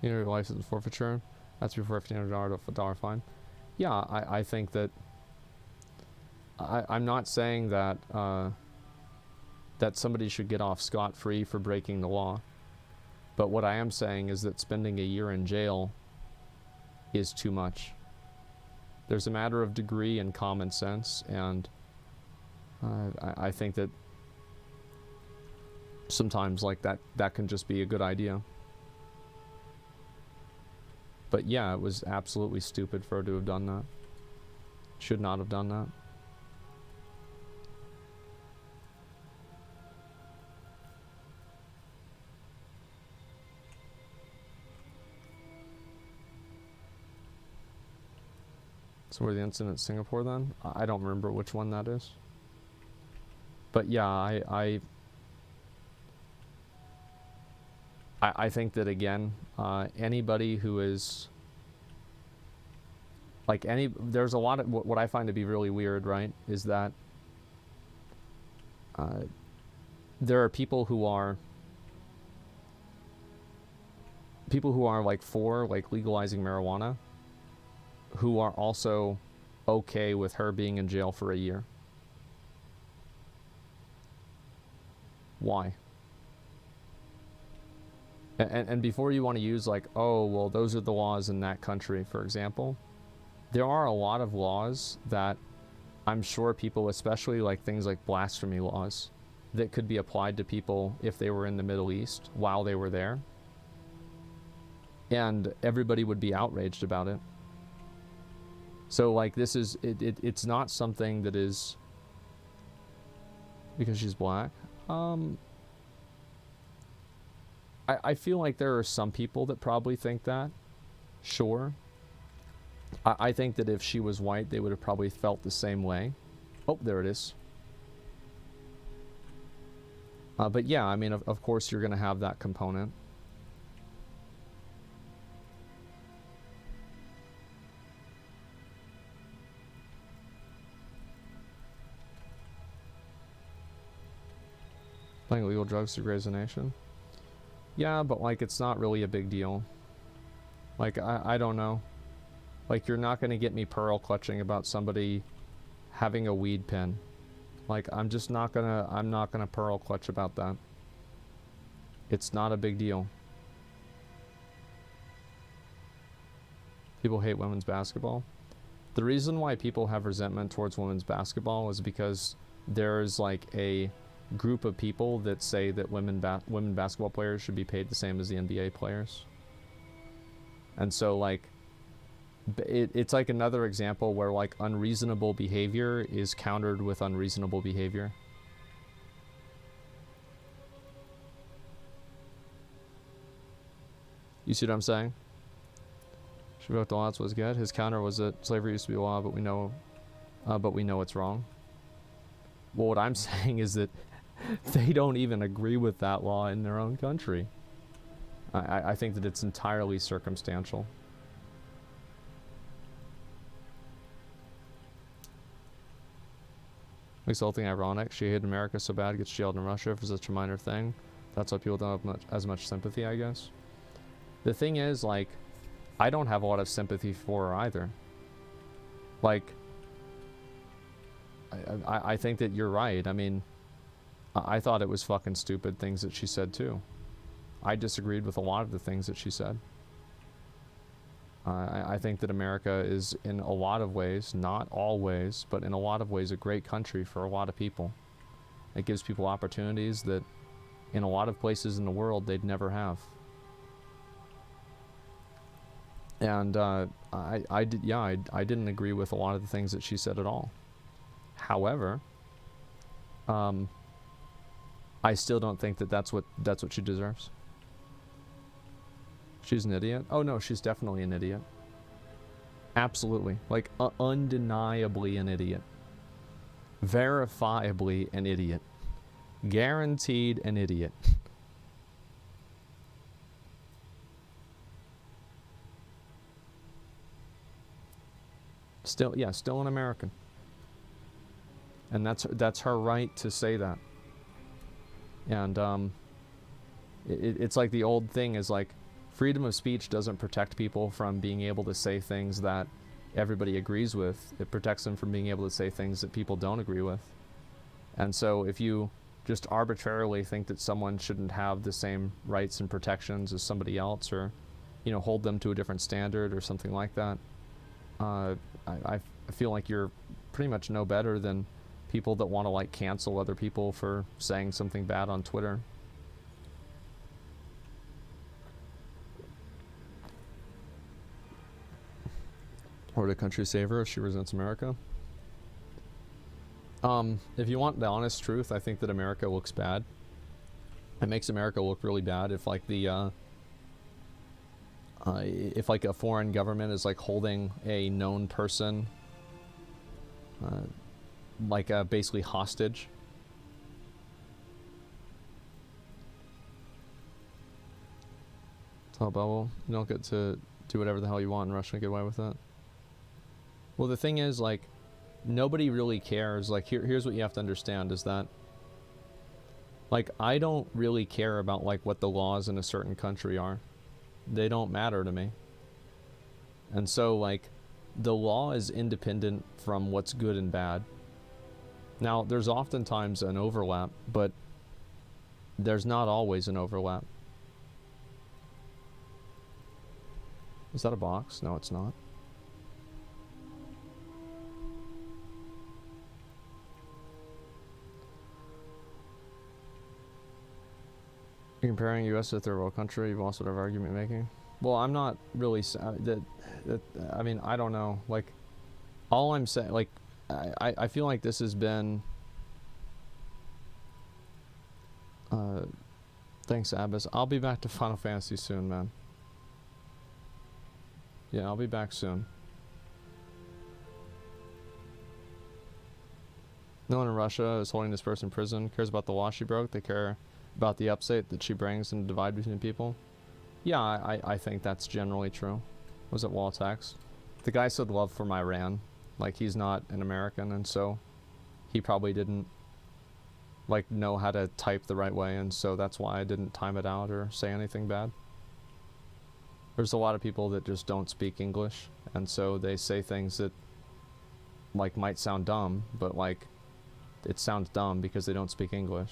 You know, your license forfeiture. That's before $1,500 fine. Yeah, I think that I'm not saying that that somebody should get off scot-free for breaking the law. But what I am saying is that spending a year in jail is too much. There's a matter of degree and common sense, and I think that sometimes like that can just be a good idea. But yeah, it was absolutely stupid for her to have done that. Should not have done that. So where the incident in Singapore then? I don't remember which one that is. But yeah, I think that again, anybody who is like there's a lot of what I find to be really weird, right? Is that there are people who are like for like legalizing marijuana, who are also okay with her being in jail for a year. Why? And before you want to use like, oh, well, those are the laws in that country, for example, there are a lot of laws that I'm sure people, especially like things like blasphemy laws, that could be applied to people if they were in the Middle East while they were there. And everybody would be outraged about it. So like this is, it's not something that is because she's black. I feel like there are some people that probably think that. Sure. I think that if she was white, they would have probably felt the same way. Oh, there it is. But yeah, I mean, of course you're going to have that component. Playing illegal drugs through Grey's Nation. Yeah, but like it's not really a big deal. Like I don't know. Like you're not gonna get me pearl clutching about somebody having a weed pen. Like I'm not gonna pearl clutch about that. It's not a big deal. People hate women's basketball. The reason why people have resentment towards women's basketball is because there's like a group of people that say that women basketball players should be paid the same as the NBA players. And so like it's like another example where like unreasonable behavior is countered with unreasonable behavior. You see what I'm saying? She wrote the lots was good. His counter was that slavery used to be a law, but we know it's wrong. Well, what I'm saying is that they don't even agree with that law in their own country. I think that it's entirely circumstantial. Makes the whole thing ironic. She hated America so bad, gets jailed in Russia for such a minor thing. That's why people don't have as much sympathy, I guess. The thing is, like, I don't have a lot of sympathy for her either. Like, I think that you're right. I mean, I thought it was fucking stupid things that she said too. I disagreed with a lot of the things that she said. I think that America is, in a lot of ways, not all ways, but in a lot of ways, a great country for a lot of people. It gives people opportunities that in a lot of places in the world they'd never have. And I didn't agree with a lot of the things that she said at all. However, I still don't think that that's what she deserves. She's an idiot. Oh no, she's definitely an idiot. Absolutely, like undeniably an idiot. Verifiably an idiot. Guaranteed an idiot. Still, yeah, still an American. And that's her right to say that. And it's like the old thing is like, freedom of speech doesn't protect people from being able to say things that everybody agrees with. It protects them from being able to say things that people don't agree with. And so if you just arbitrarily think that someone shouldn't have the same rights and protections as somebody else, or, you know, hold them to a different standard or something like that, I feel like you're pretty much no better than people that want to like cancel other people for saying something bad on Twitter. Or the country saver if she resents America. If you want the honest truth, I think that America looks bad. It makes America look really bad if like the if like a foreign government is like holding a known person like basically hostage. Tell Bubble, you don't get to do whatever the hell you want in Russia and get away with it. Well, the thing is, like, nobody really cares. Like, here's what you have to understand is that, like, I don't really care about, like, what the laws in a certain country are. They don't matter to me. And so, like, the law is independent from what's good and bad. Now, there's oftentimes an overlap, but there's not always an overlap. Is that a box? No, it's not. You're comparing U.S. to a third world country. You've also have argument making. Well, I'm not really I mean, I don't know. Like, all I'm saying, like, I feel like this has been. Thanks, Abbas. I'll be back to Final Fantasy soon, man. Yeah, I'll be back soon. No one in Russia is holding this person in prison, cares about the law she broke. They care about the upset that she brings and the divide between people. Yeah, I think that's generally true. Was it wall attacks? The guy said love from Iran. Like, he's not an American, and so he probably didn't, like, know how to type the right way, and so that's why I didn't time it out or say anything bad. There's a lot of people that just don't speak English, and so they say things that, like, might sound dumb, but, like, it sounds dumb because they don't speak English.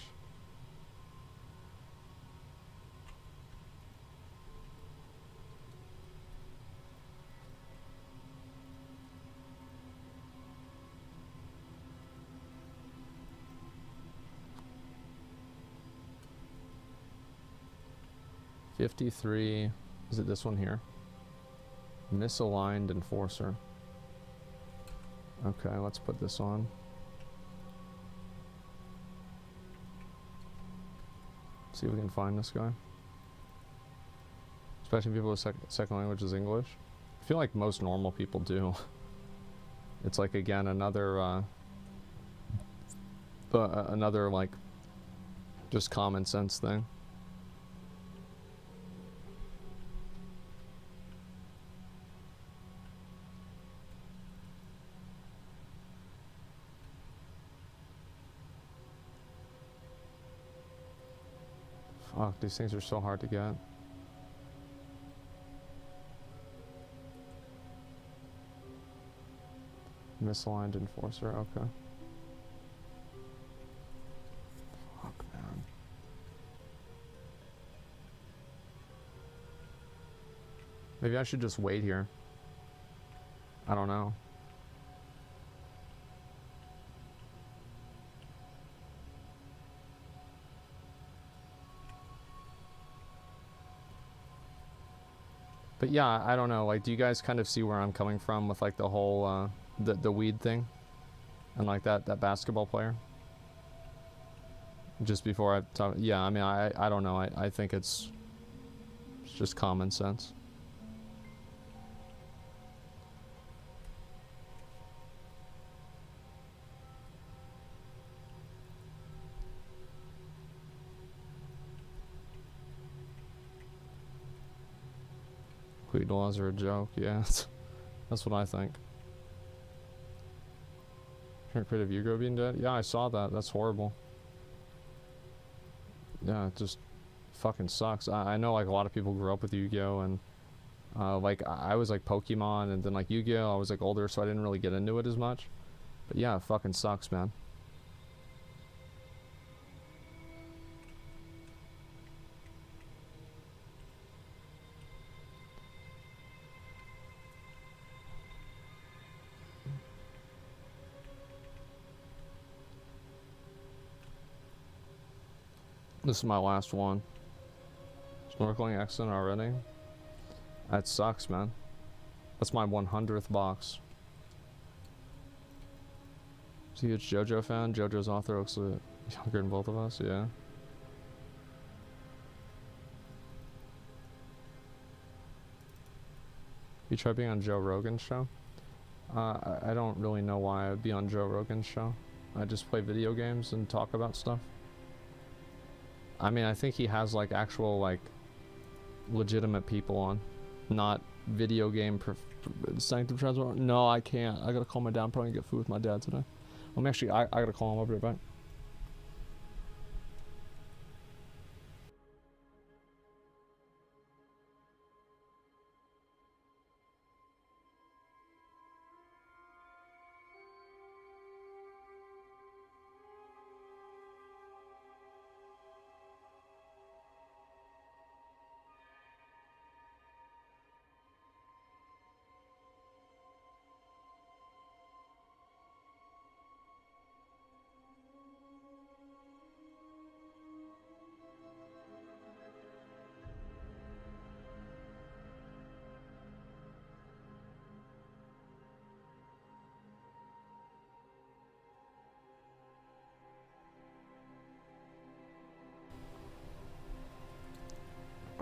$53, is it this one here? Misaligned enforcer. Okay, let's put this on. See if we can find this guy. Especially people with second language is English. I feel like most normal people do. It's like, again, another like, just common sense thing. Fuck, these things are so hard to get. Misaligned enforcer, okay. Maybe I should just wait here. I don't know. But yeah, I don't know. Like, do you guys kind of see where I'm coming from with like the whole the weed thing, and like that basketball player? Just before I talk, yeah. I mean, I don't know. I think it's just common sense. Weed laws are a joke. Yeah, that's what I think. Creative Hugo being dead? Yeah, I saw that. That's horrible. Yeah, it just fucking sucks. I know like a lot of people grew up with Yu-Gi-Oh! And like I was like Pokemon, and then like Yu-Gi-Oh! I was like older, so I didn't really get into it as much. But yeah, it fucking sucks, man. This is my last one. Snorkeling excellent already? That sucks, man. That's my 100th box. Is he a JoJo fan? JoJo's author looks younger than both of us, yeah. You try being on Joe Rogan's show? I don't really know why I'd be on Joe Rogan's show. I just play video games and talk about stuff. I mean, I think he has like actual like legitimate people on, not video game Sanctum Transfer. No, I can't. I gotta call my dad. I'm probably gonna get food with my dad today. I'm actually, I gotta call him. I'll be right back.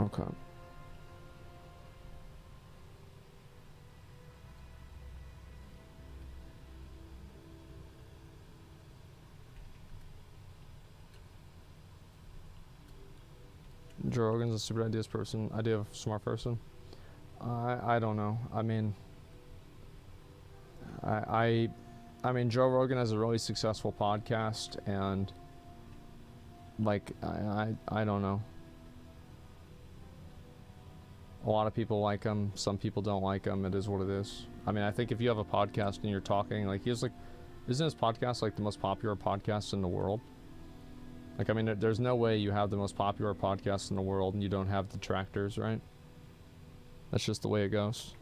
Okay. Joe Rogan's a super ideas person. Idea of smart person. I don't know. I mean, I mean, Joe Rogan has a really successful podcast, and like I don't know. A lot of people like him. Some people don't like him. It is what it is. I mean, I think if you have a podcast and you're talking, like, he has like, isn't his podcast like the most popular podcast in the world? Like, I mean, there's no way you have the most popular podcast in the world and you don't have detractors, right? That's just the way it goes.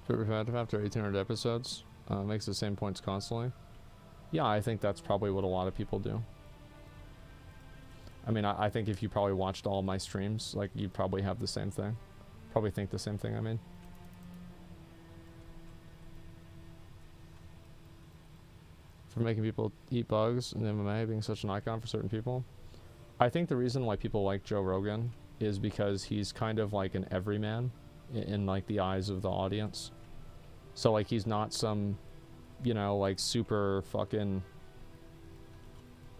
Repetitive after 1800 episodes, makes the same points constantly. Yeah, I think that's probably what a lot of people do. I mean, I think if you probably watched all my streams, like, you'd probably have the same thing. Probably think the same thing, I mean. For making people eat bugs and MMA being such an icon for certain people. I think the reason why people like Joe Rogan is because he's kind of like an everyman in like the eyes of the audience. So like, he's not some, you know, like super fucking,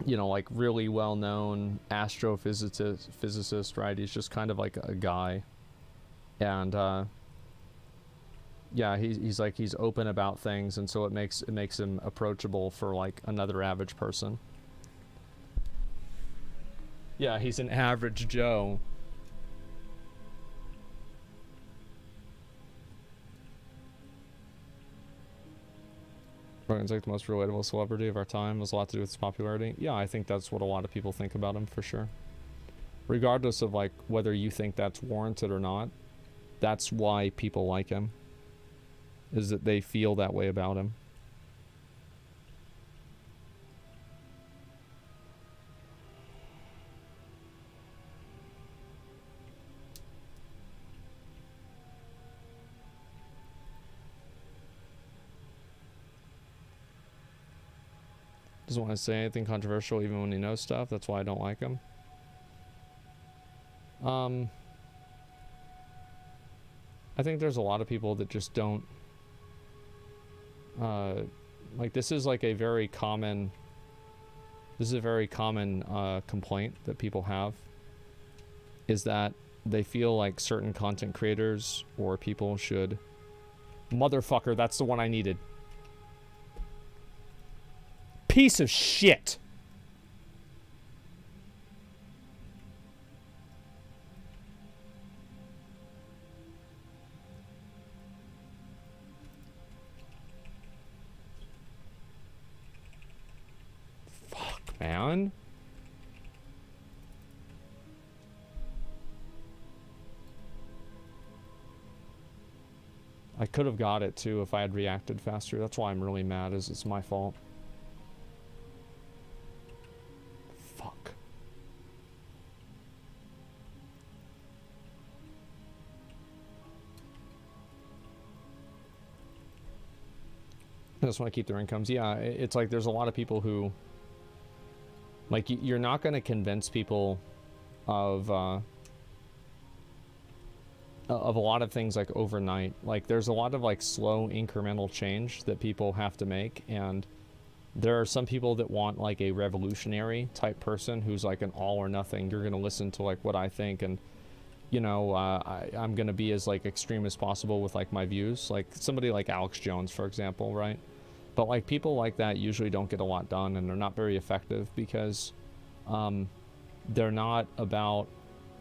you know, like really well-known astrophysicist, right? He's just kind of like a guy. And yeah, he's like, he's open about things, and so it makes him approachable for like another average person. Yeah, he's an average Joe. Rogan's like the most relatable celebrity of our time. Has a lot to do with his popularity. Yeah, I think that's what a lot of people think about him for sure. Regardless of like whether you think that's warranted or not, that's why people like him. Is that they feel that way about him. Doesn't want to say anything controversial even when he knows stuff. That's why I don't like him. I think there's a lot of people that just don't like, this is like a very common complaint that people have, is that they feel like certain content creators or people should... Motherfucker, that's the one I needed. Piece of shit. Fuck, man. I could have got it too if I had reacted faster. That's why I'm really mad, is it's my fault. Fuck. I just want to keep their incomes. Yeah, it's like there's a lot of people who... Like, you're not going to convince people of a lot of things like overnight. Like, there's a lot of like slow incremental change that people have to make, and there are some people that want like a revolutionary type person who's like an all or nothing. You're going to listen to like what I think, and you know, I'm going to be as like extreme as possible with like my views. Like somebody like Alex Jones, for example, right? But like people like that usually don't get a lot done, and they're not very effective because they're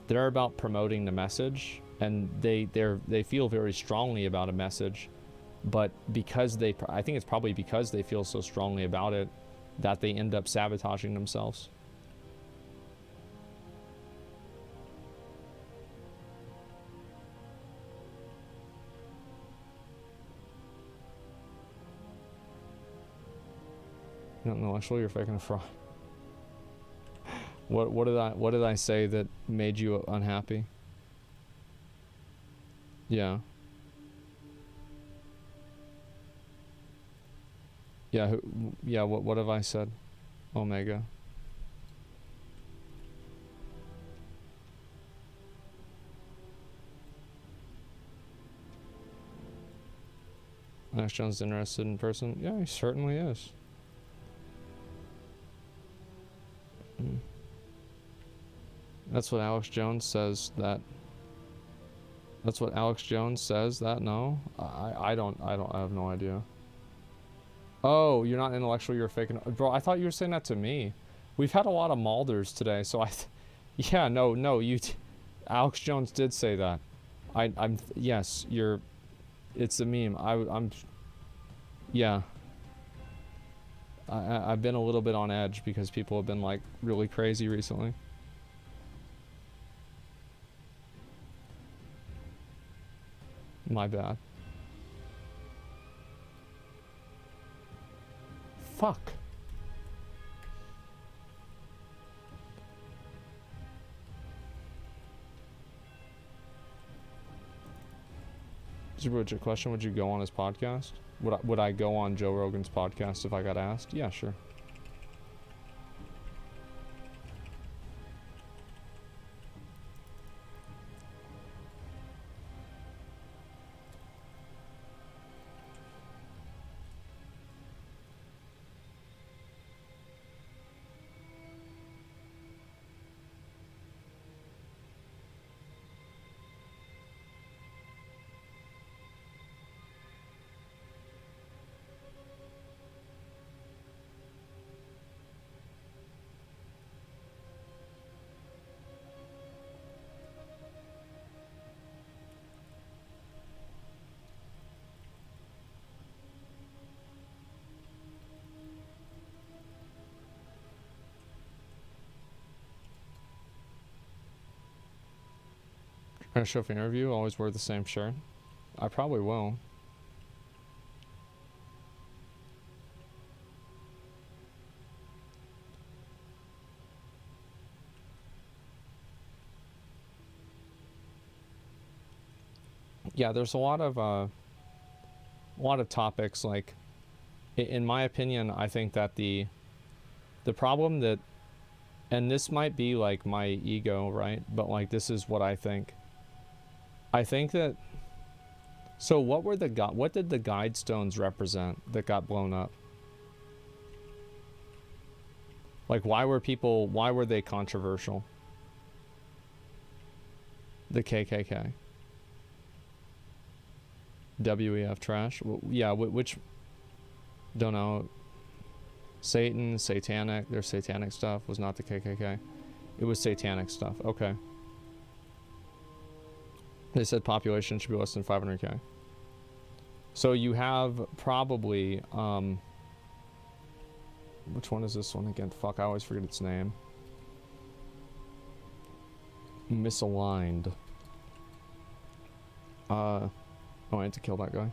about promoting the message, and they feel very strongly about a message, but because I think it's probably because they feel so strongly about it that they end up sabotaging themselves. Not intellectual, you're faking a fraud. What did I say that made you unhappy? Yeah. Yeah, yeah, what have I said? Omega. Alex Jones interested in person? Yeah, he certainly is. That's what Alex Jones says that... That's what Alex Jones says that? No? I have no idea. Oh, you're not intellectual, you're faking... Bro, I thought you were saying that to me. We've had a lot of Malders today, so yeah, no, Alex Jones did say that. Yes, you're... It's a meme. Yeah. I've been a little bit on edge because people have been, like, really crazy recently. My bad. Fuck. Your question, would you go on his podcast? Would I go on Joe Rogan's podcast if I got asked? Yeah, sure. Gonna show up for an interview, always wear the same shirt. I probably will. Yeah, there's a lot of topics, like, in my opinion, I think that the problem that, and this might be like my ego, right? But like, this is what I think. I think that, so what did the guide stones represent that got blown up? Like, why were they controversial? The KKK. WEF trash? Yeah, which, don't know. Satan, satanic, their satanic stuff was not the KKK. It was satanic stuff. Okay. They said population should be less than 500k. So you have probably, which one is this one again? Fuck, I always forget its name. Misaligned. Oh, I had to kill that guy.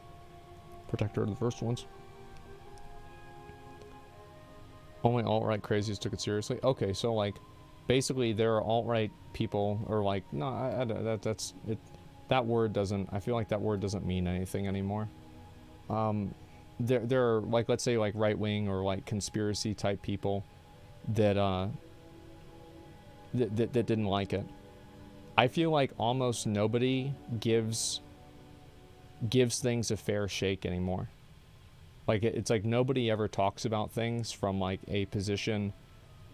Protector of the first ones. Only alt-right crazies took it seriously. Okay, so like, basically there are alt-right people, or like, no, that's it. That word doesn't, I feel like that word doesn't mean anything anymore. There are, like, let's say like right-wing or like conspiracy type people that that didn't like it. I feel like almost nobody gives things a fair shake anymore. Like, it's like nobody ever talks about things from like a position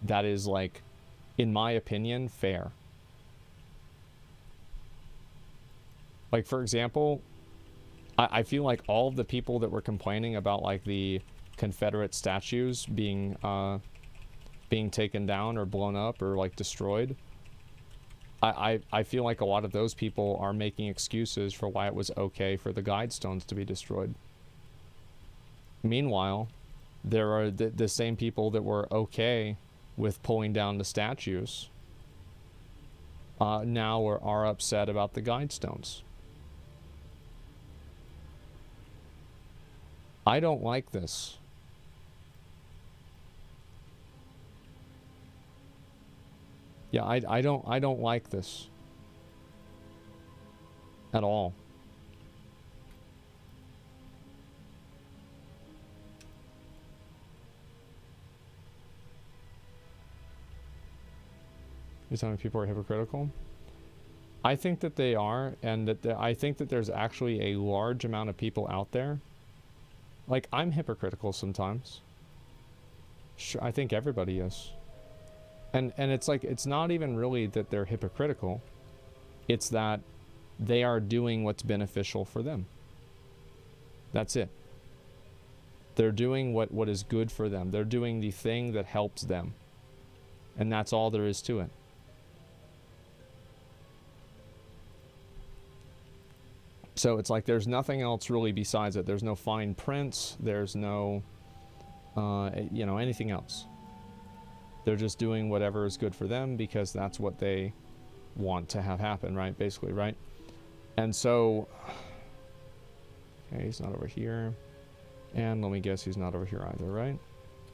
that is, like, in my opinion, fair. Like, for example, I feel like all of the people that were complaining about like the Confederate statues being taken down or blown up or like destroyed, I feel like a lot of those people are making excuses for why it was okay for the guide stones to be destroyed. Meanwhile, there are the same people that were okay with pulling down the statues now are upset about the guide stones. I don't like this. Yeah, I don't like this at all. You're telling me people are hypocritical? I think that they are, and that I think that there's actually a large amount of people out there. Like, I'm hypocritical sometimes. Sure, I think everybody is. And it's like, it's not even really that they're hypocritical. It's that they are doing what's beneficial for them. That's it. They're doing what is good for them. They're doing the thing that helps them. And that's all there is to it. So it's like there's nothing else really besides it. There's no fine prints. There's no, anything else. They're just doing whatever is good for them because that's what they want to have happen, right? Basically, right? And so, okay, he's not over here. And let me guess, he's not over here either, right?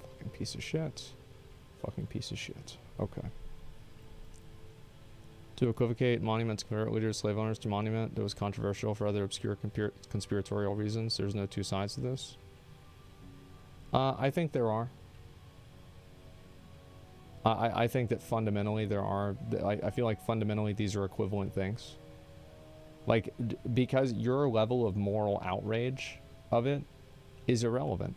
Fucking piece of shit. Fucking piece of shit. Okay. To equivocate monuments, Confederate leaders, slave owners to monument that was controversial for other obscure conspiratorial reasons. There's no two sides to this. I think there are. I think that fundamentally there are. I feel like fundamentally these are equivalent things. Like, because your level of moral outrage of it is irrelevant.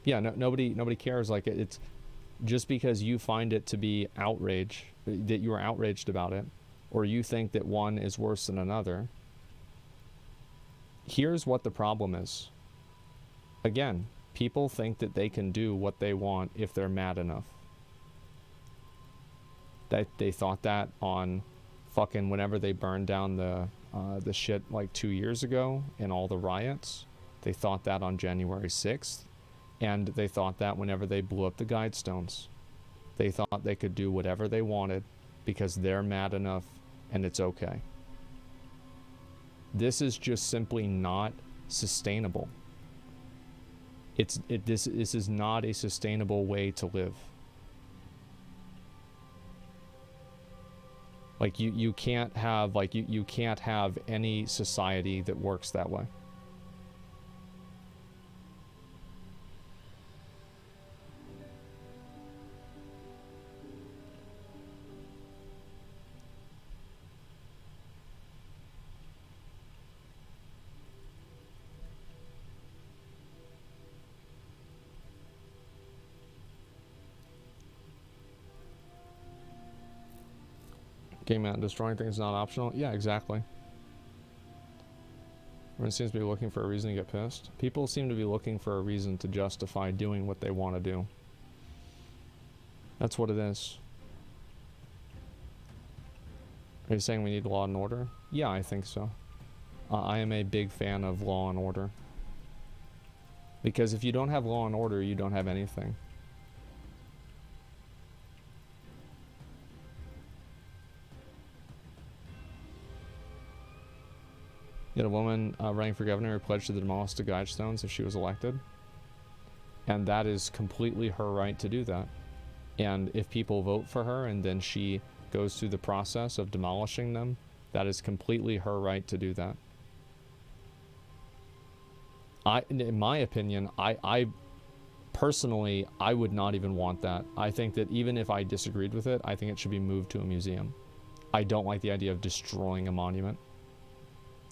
Yeah, nobody cares. Like, it's just because you find it to be outrage, that you are outraged about it, or you think that one is worse than another. Here's what the problem is. Again, people think that they can do what they want if they're mad enough. That they thought that on fucking whenever they burned down the shit like 2 years ago and all the riots. They thought that on January 6th. And they thought that whenever they blew up the guide stones. They thought they could do whatever they wanted because they're mad enough and it's okay. This is just simply not sustainable. This is not a sustainable way to live. Like you can't have you can't have any society that works that way. Game out, destroying things is not optional. Yeah, exactly. Everyone seems to be looking for a reason to get pissed. People seem to be looking for a reason to justify doing what they want to do. That's what it is. Are you saying we need law and order? Yeah, I think so. I am a big fan of law and order. Because if you don't have law and order, you don't have anything. You had a woman running for governor who pledged to demolish the Guidestones if she was elected. And that is completely her right to do that. And if people vote for her and then she goes through the process of demolishing them, that is completely her right to do that. In my opinion, I personally, I would not even want that. I think that even if I disagreed with it, I think it should be moved to a museum. I don't like the idea of destroying a monument.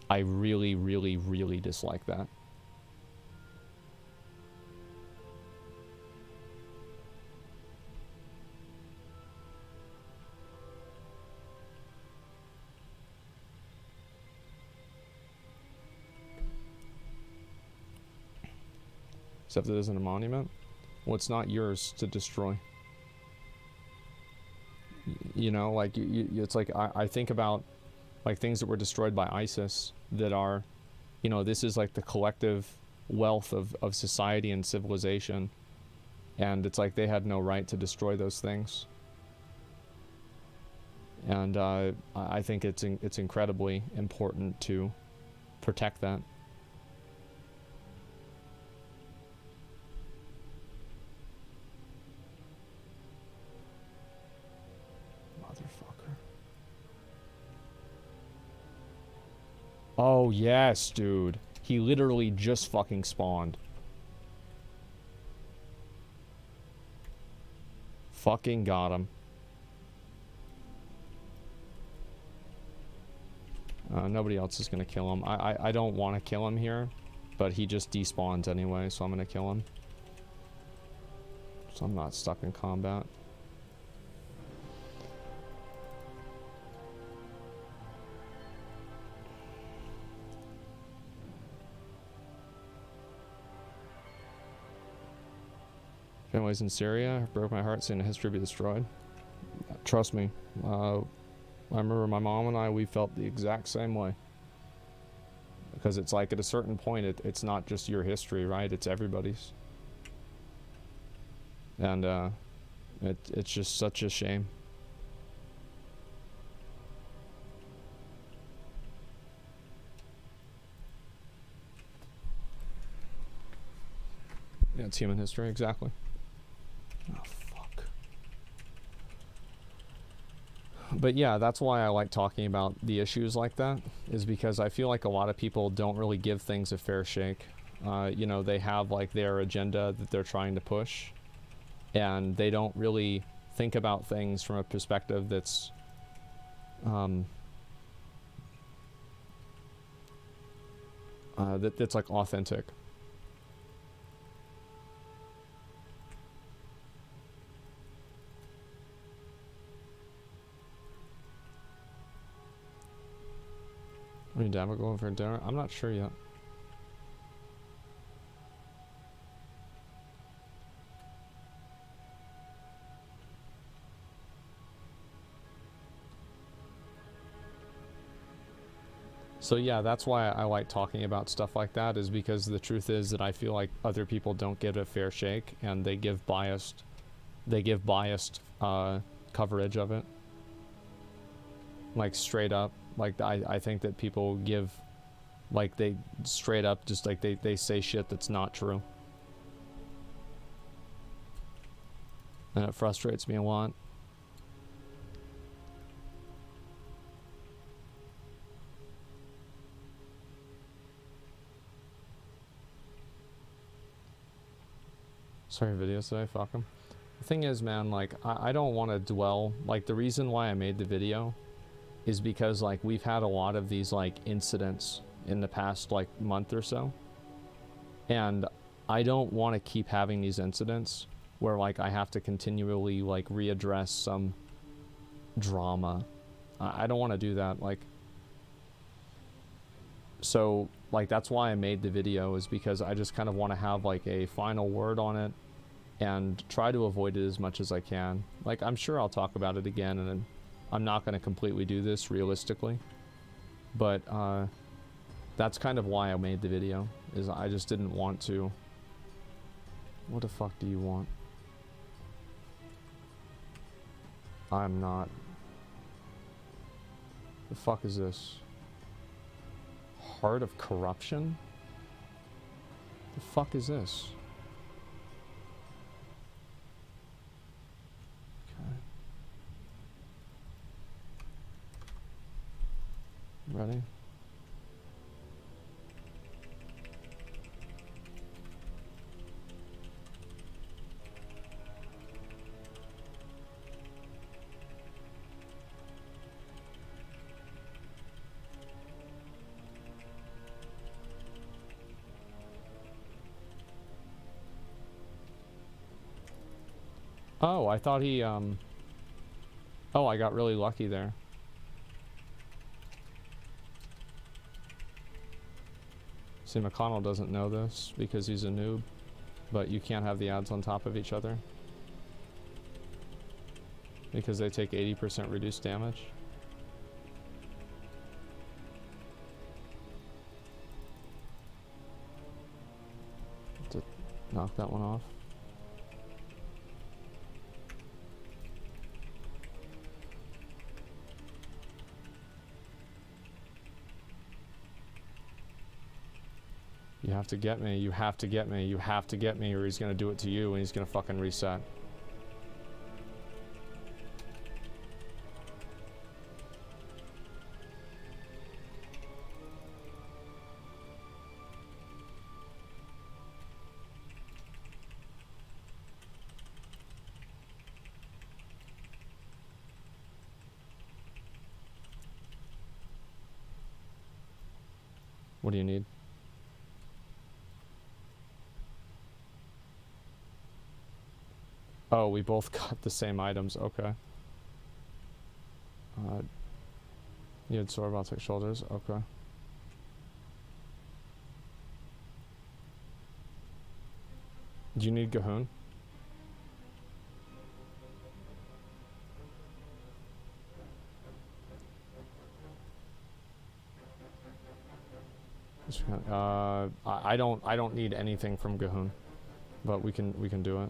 I really, really, really dislike that. Except it isn't a monument. Well, it's not yours to destroy. You know, like, it's like, I think about, like, things that were destroyed by ISIS that are, you know, this is like the collective wealth of society and civilization. And it's like they had no right to destroy those things. And I think it's incredibly important to protect that. Oh, yes, dude. He literally just fucking spawned. Fucking got him. Nobody else is gonna kill him. I don't want to kill him here, but he just despawns anyway, so I'm gonna kill him. So I'm not stuck in combat. Families in Syria, it broke my heart seeing history be destroyed. Trust me, I remember my mom and I, we felt the exact same way. Because it's like at a certain point, it's not just your history, right? It's everybody's. And it's just such a shame. Yeah, it's human history, exactly. Oh, fuck. But yeah, that's why I like talking about the issues like that, is because I feel like a lot of people don't really give things a fair shake. You know, they have like their agenda that they're trying to push, and they don't really think about things from a perspective that's that's like authentic. Are you down for going for dinner? I'm not sure yet. So yeah, that's why I like talking about stuff like that, is because the truth is that I feel like other people don't give it a fair shake, and they give biased they give biased coverage of it. Like straight up, like I think that people give, like they straight up just like they say shit that's not true. And it frustrates me a lot. Sorry, videos today, fuck them. The thing is, man, like, I don't want to dwell, like, the reason why I made the video is because, like, we've had a lot of these, like, incidents in the past, like, month or so. And I don't want to keep having these incidents where, like, I have to continually, like, readdress some drama. I don't want to do that, like... So, like, that's why I made the video, is because I just kind of want to have, like, a final word on it and try to avoid it as much as I can. Like, I'm sure I'll talk about it again, and I'm not going to completely do this realistically. But, that's kind of why I made the video, is I just didn't want to... What the fuck do you want? I'm not... The fuck is this? Heart of corruption? The fuck is this? Okay. Ready? Oh, I thought he, Oh, I got really lucky there. See, McConnell doesn't know this because he's a noob, but you can't have the ads on top of each other because they take 80% reduced damage. To knock that one off. You have to get me, you have to get me, you have to get me, or he's gonna do it to you and he's gonna fucking reset. What do you need? Oh, we both got the same items. Okay. You had sore about 6 shoulders. Okay. Do you need Gahoon? I don't need anything from Gahoon, but we can do it.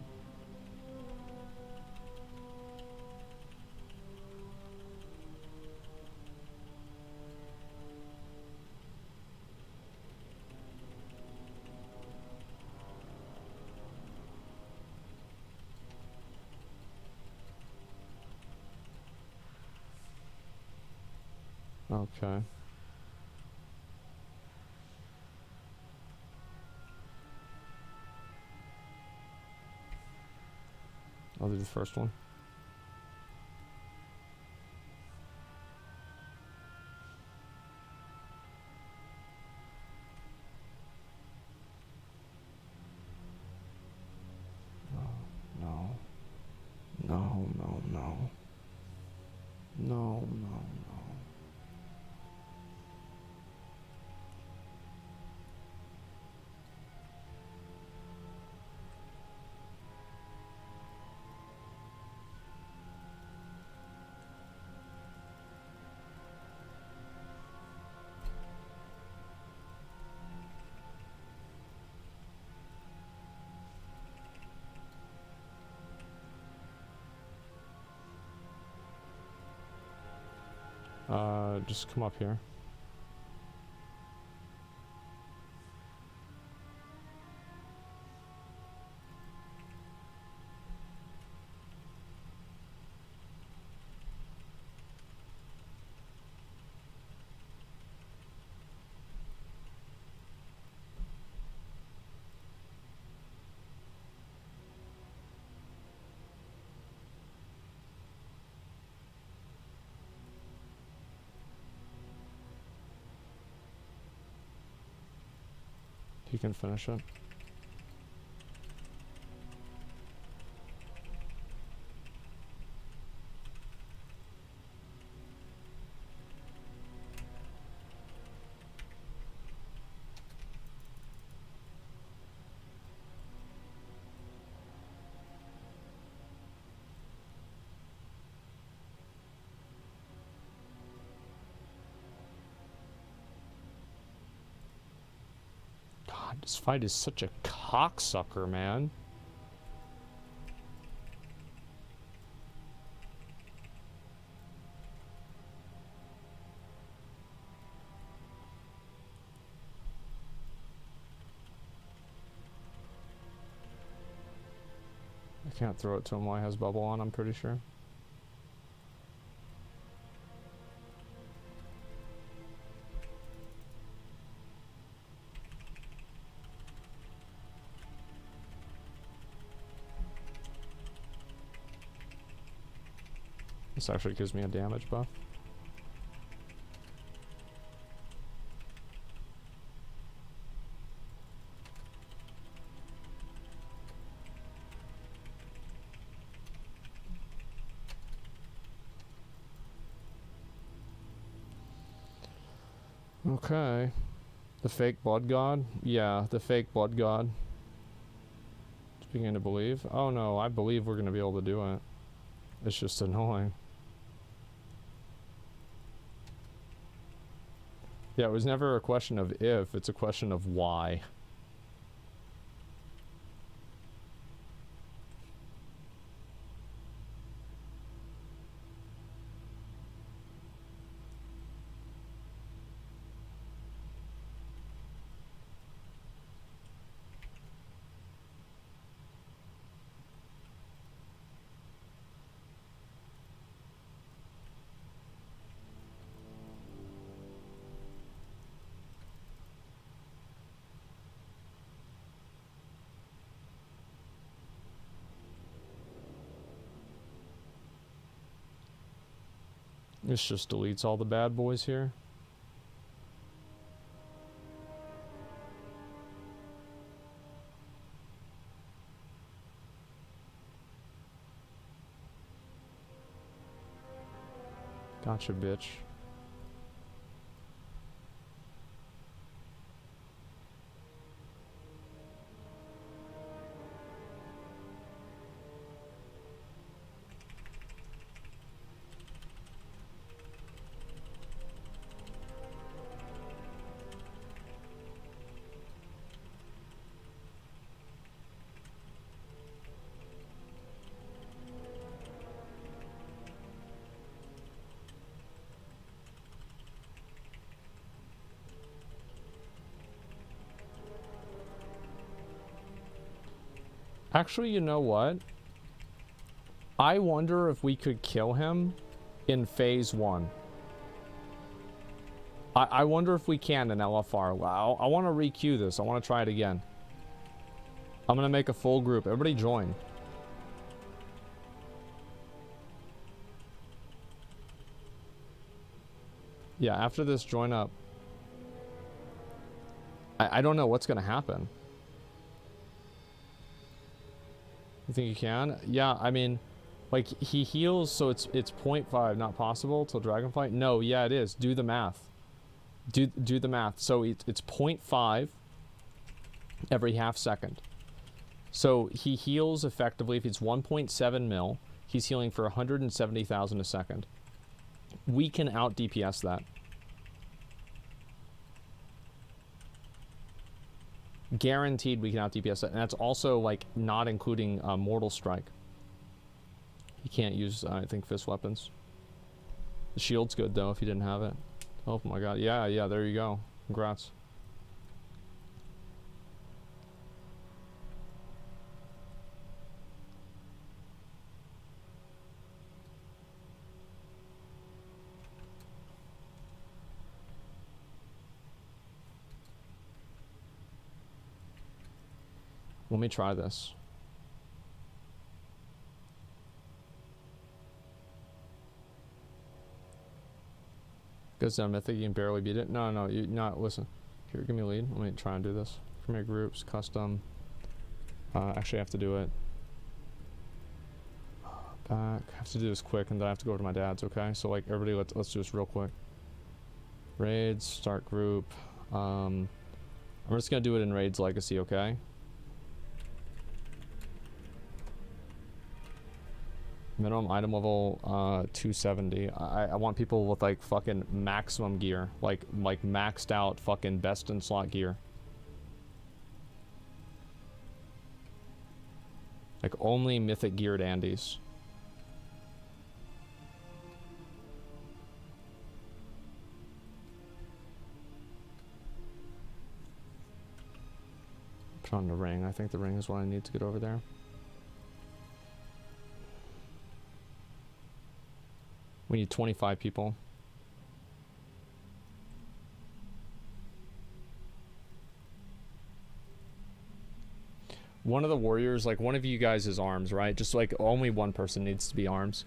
Okay. I'll do the first one. No. No, no, no. No, no, no. Just come up here. You can finish it. God, this fight is such a cocksucker, man. I can't throw it to him while he has bubble on, I'm pretty sure. This actually gives me a damage buff. Okay. The fake blood god? Yeah, the fake blood god. Just beginning to believe. Oh no, I believe we're going to be able to do it. It's just annoying. Yeah, it was never a question of if, it's a question of why. This just deletes all the bad boys here. Gotcha, bitch. Actually, you know what? I wonder if we could kill him in phase 1. I wonder if we can in LFR. Wow, I want to re-queue this. I want to try it again. I'm going to make a full group. Everybody join. Yeah, after this, join up. I don't know what's going to happen. You think you can? Yeah, I mean, like, he heals, so it's 0.5, not possible till Dragonflight? No, yeah, it is. Do the math. Do the math. So it's 0.5 every half second. So he heals effectively, if it's 1.7 mil, he's healing for 170,000 a second. We can out DPS that. Guaranteed we can out DPS that. And that's also, like, not including Mortal Strike. He can't use, I think, fist weapons. The shield's good though if you didn't have it. Oh my god. Yeah, yeah, there you go. Congrats. Let me try this. Goes down mythic, you can barely beat it. No, no, you not listen. Here, give me a lead. Let me try and do this. Premier groups, custom. Actually I have to do it. Back. I have to do this quick and then I have to go over to my dad's, okay? So like everybody let's do this real quick. Raids, start group. I'm just gonna do it in Raids Legacy, okay? Minimum item level 270. I want people with like fucking maximum gear. Like maxed out fucking best in slot gear. Like only mythic geared Andes. Put on the ring. I think the ring is what I need to get over there. We need 25 people. One of the warriors, like one of you guys is arms, right? Just like only one person needs to be arms.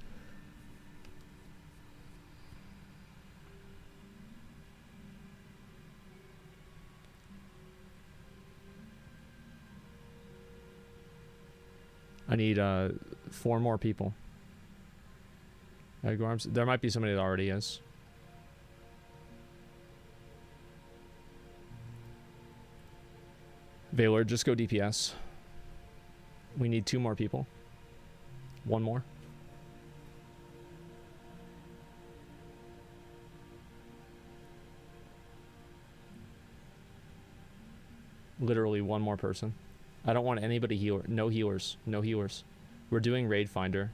I need 4 more people. Egg arms. There might be somebody that already is. Valor, just go DPS. We need 2 more people. 1 more. Literally 1 more person. I don't want anybody healer. No healers. No healers. We're doing Raid Finder.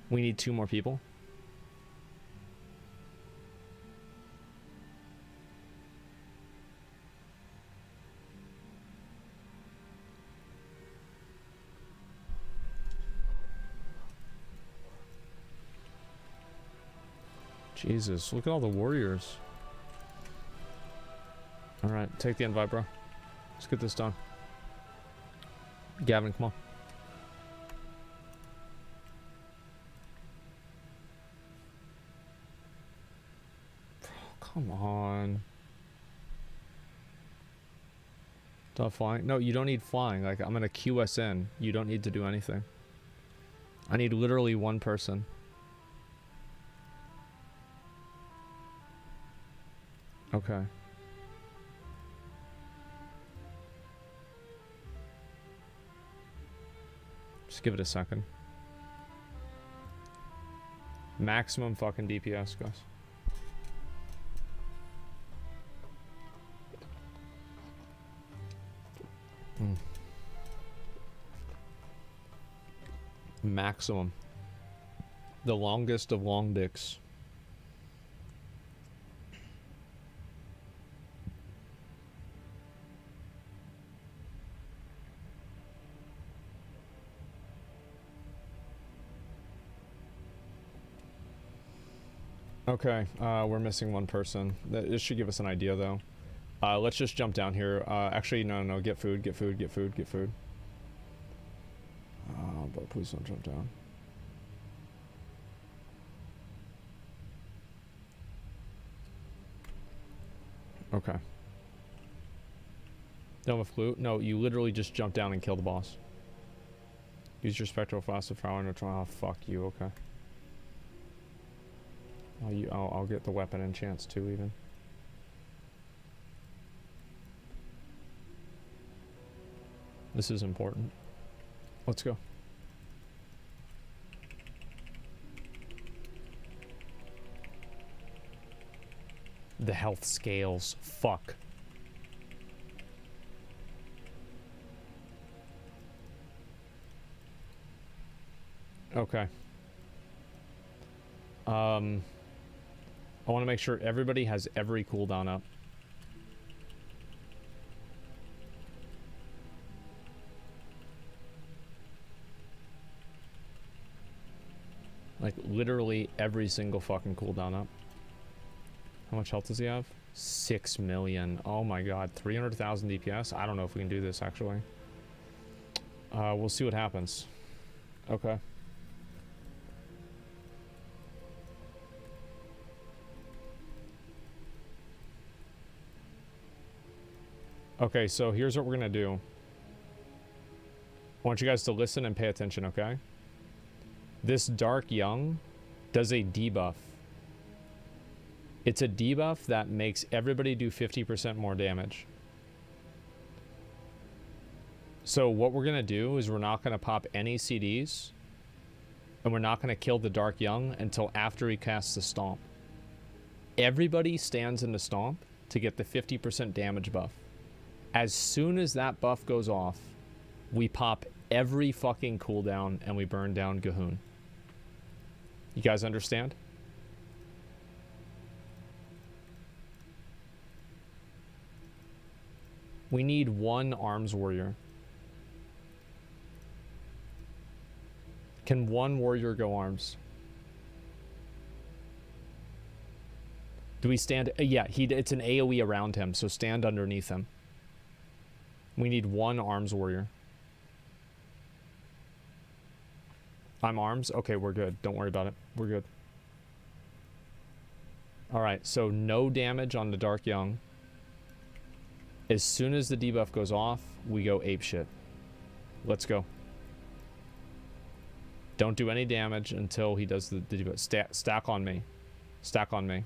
We need 2 more people. Jesus, look at all the warriors. Alright, take the invite, bro. Let's get this done. Gavin, come on. Come on. Stop flying. No, you don't need flying. Like, I'm gonna QSN. You don't need to do anything. I need literally 1 person. Okay. Just give it a second. Maximum fucking DPS, guys. Maximum. The longest of long dicks. Okay, we're missing 1 person. This should give us an idea, though. Let's just jump down here. Actually, no, get food, get food, get food, get food. But please don't jump down. Okay. Don't have a flute? No, you literally just jump down and kill the boss. Use your spectral flask of power and oh, fuck you, okay. I'll get the weapon and chance too, even. This is important. Let's go. The health scales. Fuck. Okay. I want to make sure everybody has every cooldown up. Like, literally every single fucking cooldown up. How much health does he have? 6 million. Oh my god. 300,000 DPS? I don't know if we can do this, actually. We'll see what happens. Okay. Okay, so here's what we're gonna do. I want you guys to listen and pay attention, okay? This Dark Young does a debuff. It's a debuff that makes everybody do 50% more damage. So what we're going to do is we're not going to pop any CDs, and we're not going to kill the Dark Young until after he casts the Stomp. Everybody stands in the Stomp to get the 50% damage buff. As soon as that buff goes off, we pop every fucking cooldown and we burn down Gahoon. You guys understand? We need one Arms Warrior. Can one warrior go arms? Do we stand? Yeah, it's an AoE around him, so stand underneath him. We need one Arms Warrior. I'm arms? Okay, we're good. Don't worry about it. We're good. Alright, so no damage on the Dark Young. As soon as the debuff goes off, we go apeshit. Let's go. Don't do any damage until he does the debuff. Stack on me. Stack on me.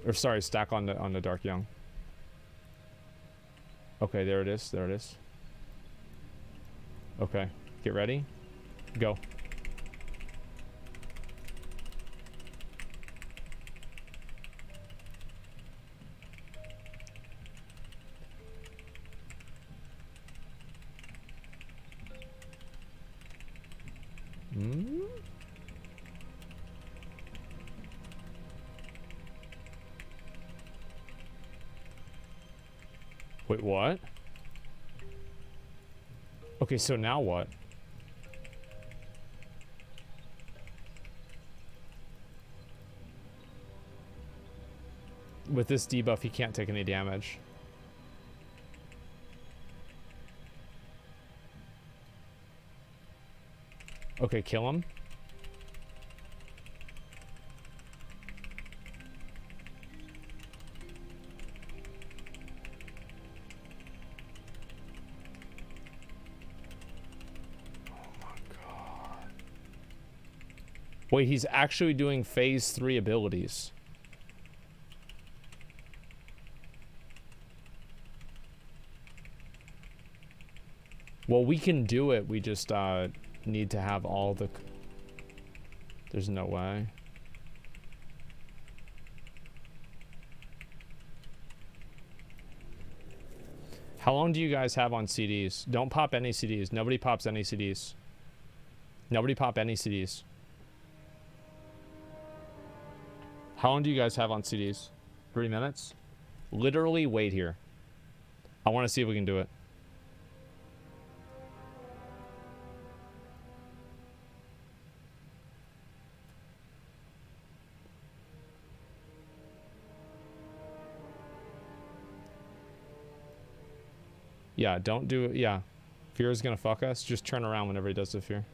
Or sorry, stack on the Dark Young. Okay, there it is. There it is. Okay. Get ready. Go. Wait, what? Okay, so now what? With this debuff, he can't take any damage. Okay, kill him. Wait, he's actually doing phase 3 abilities. Well, we can do it. We just need to have all the... There's no way. How long do you guys have on CDs? Don't pop any CDs. Nobody pops any CDs. Nobody pop any CDs. How long do you guys have on CDs? 3 minutes? Literally wait here. I want to see if we can do it. Yeah, don't do it. Yeah. Fear is gonna fuck us. Just turn around whenever he does the fear.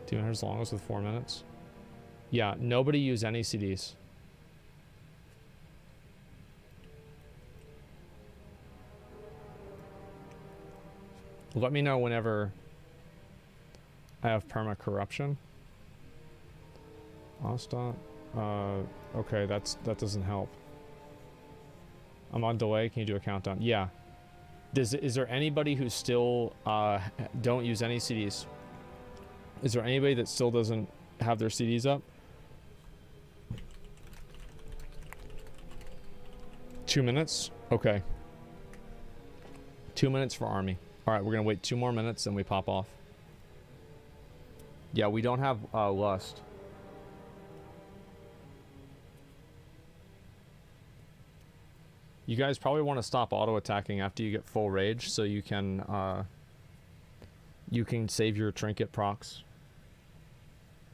Do you know as long as with 4 minutes? Yeah, nobody use any CDs. Let me know whenever I have perma corruption. Ostot. Okay, that doesn't help. I'm on delay. Can you do a countdown? Yeah. Is there anybody who still don't use any CDs? Is there anybody that still doesn't have their CDs up? 2 minutes? Okay. 2 minutes for army. Alright, we're gonna wait 2 more minutes and we pop off. Yeah, we don't have lust. You guys probably want to stop auto-attacking after you get full rage so you can save your trinket procs.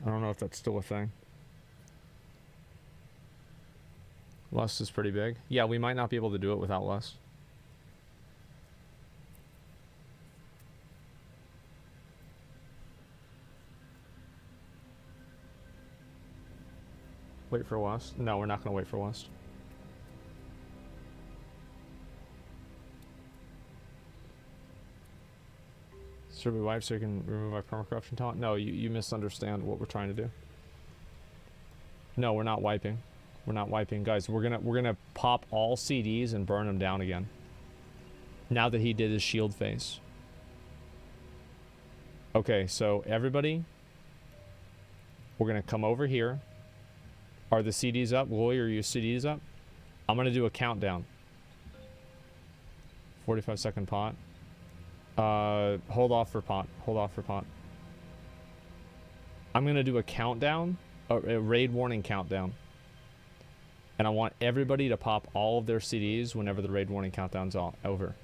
I don't know if that's still a thing. Lust is pretty big. Yeah, we might not be able to do it without lust. Wait for lust? No, we're not going to wait for lust. Should we wipe so you can remove our permacorruption taunt? No, you misunderstand what we're trying to do. No, we're not wiping. We're not wiping. Guys, we're gonna pop all CDs and burn them down again. Now that he did his shield face. Okay, so everybody, we're gonna come over here. Are the CDs up? Willie, are your CDs up? I'm gonna do a countdown. 45-second pot. Hold off for pot. Hold off for pot. I'm gonna do a countdown, a raid warning countdown. And I want everybody to pop all of their CDs whenever the raid warning countdown's over.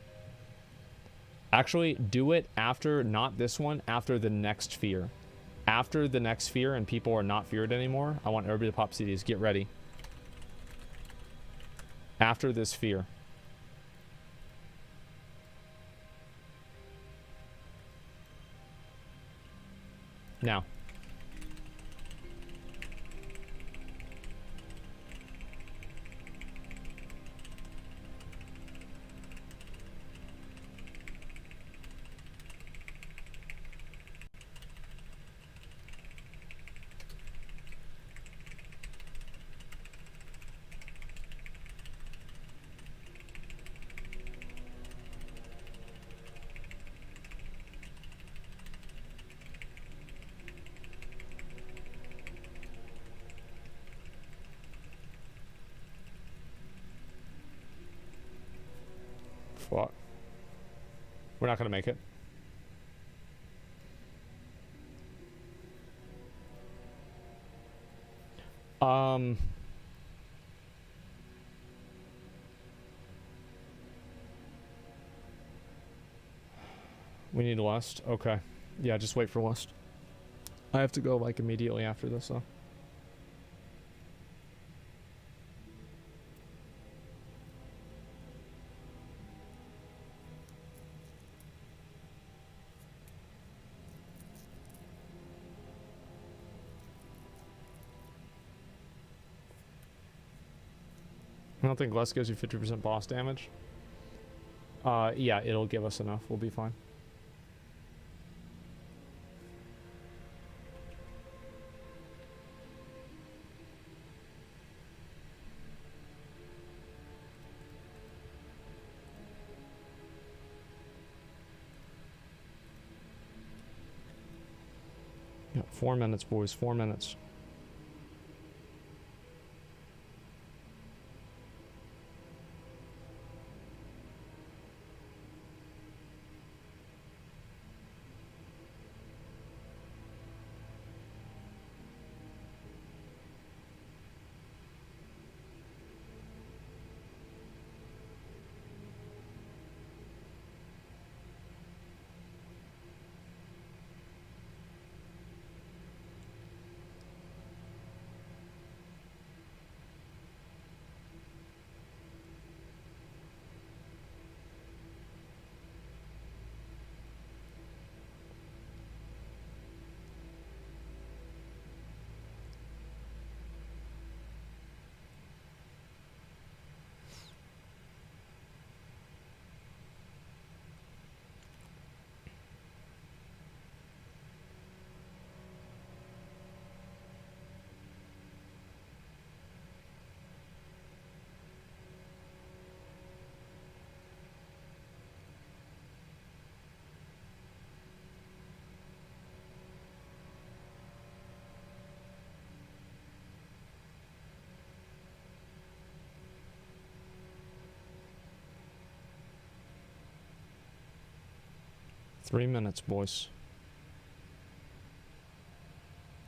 Actually, do it after, not this one, after the next fear. After the next fear and people are not feared anymore, I want everybody to pop CDs. Get ready. After this fear. Now. What? We're not gonna make it. We need lust. Okay. Yeah, just wait for lust. I have to go like immediately after this though. I don't think lust gives you 50% boss damage. Yeah, it'll give us enough. We'll be fine. Yeah, 4 minutes, boys. 4 minutes. 3 minutes, boys.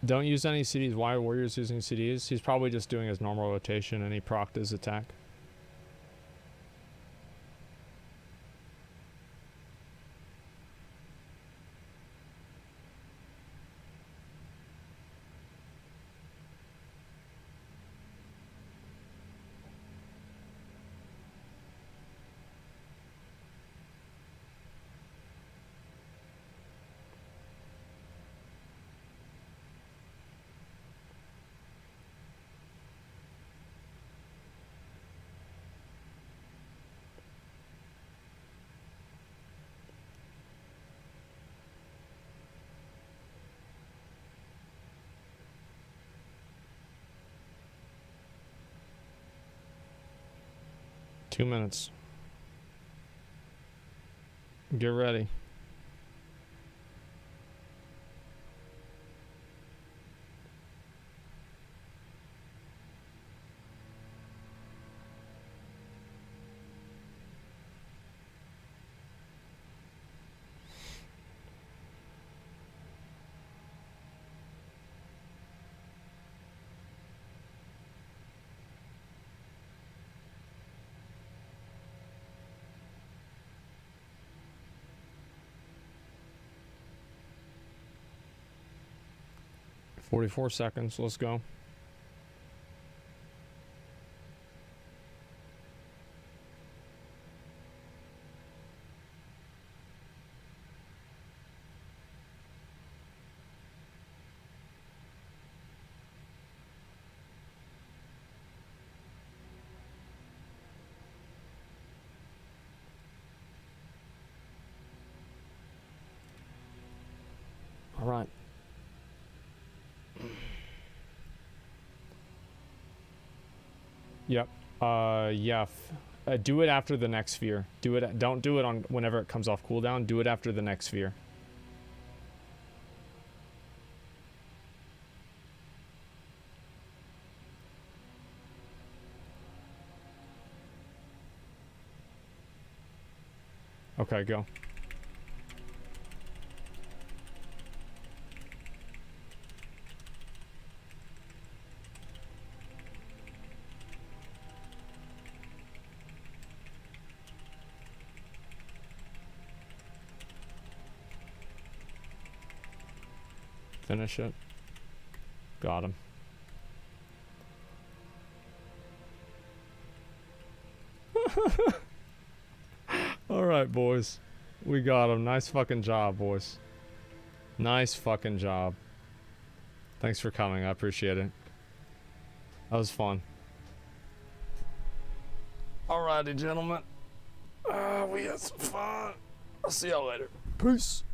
Don't use any CDs. Why are Warriors using CDs? He's probably just doing his normal rotation and he procced his attack. Two minutes. Get ready. $44 seconds. Let's go. All right. Yep. Yeah. Do it after the next sphere. Do it. Don't do it on whenever it comes off cooldown. Do it after the next sphere. Okay, go. Finish it. Got him. All right, boys. We got him. Nice fucking job, boys. Nice fucking job. Thanks for coming. I appreciate it. That was fun. Alrighty, gentlemen. We had some fun. I'll see y'all later. Peace.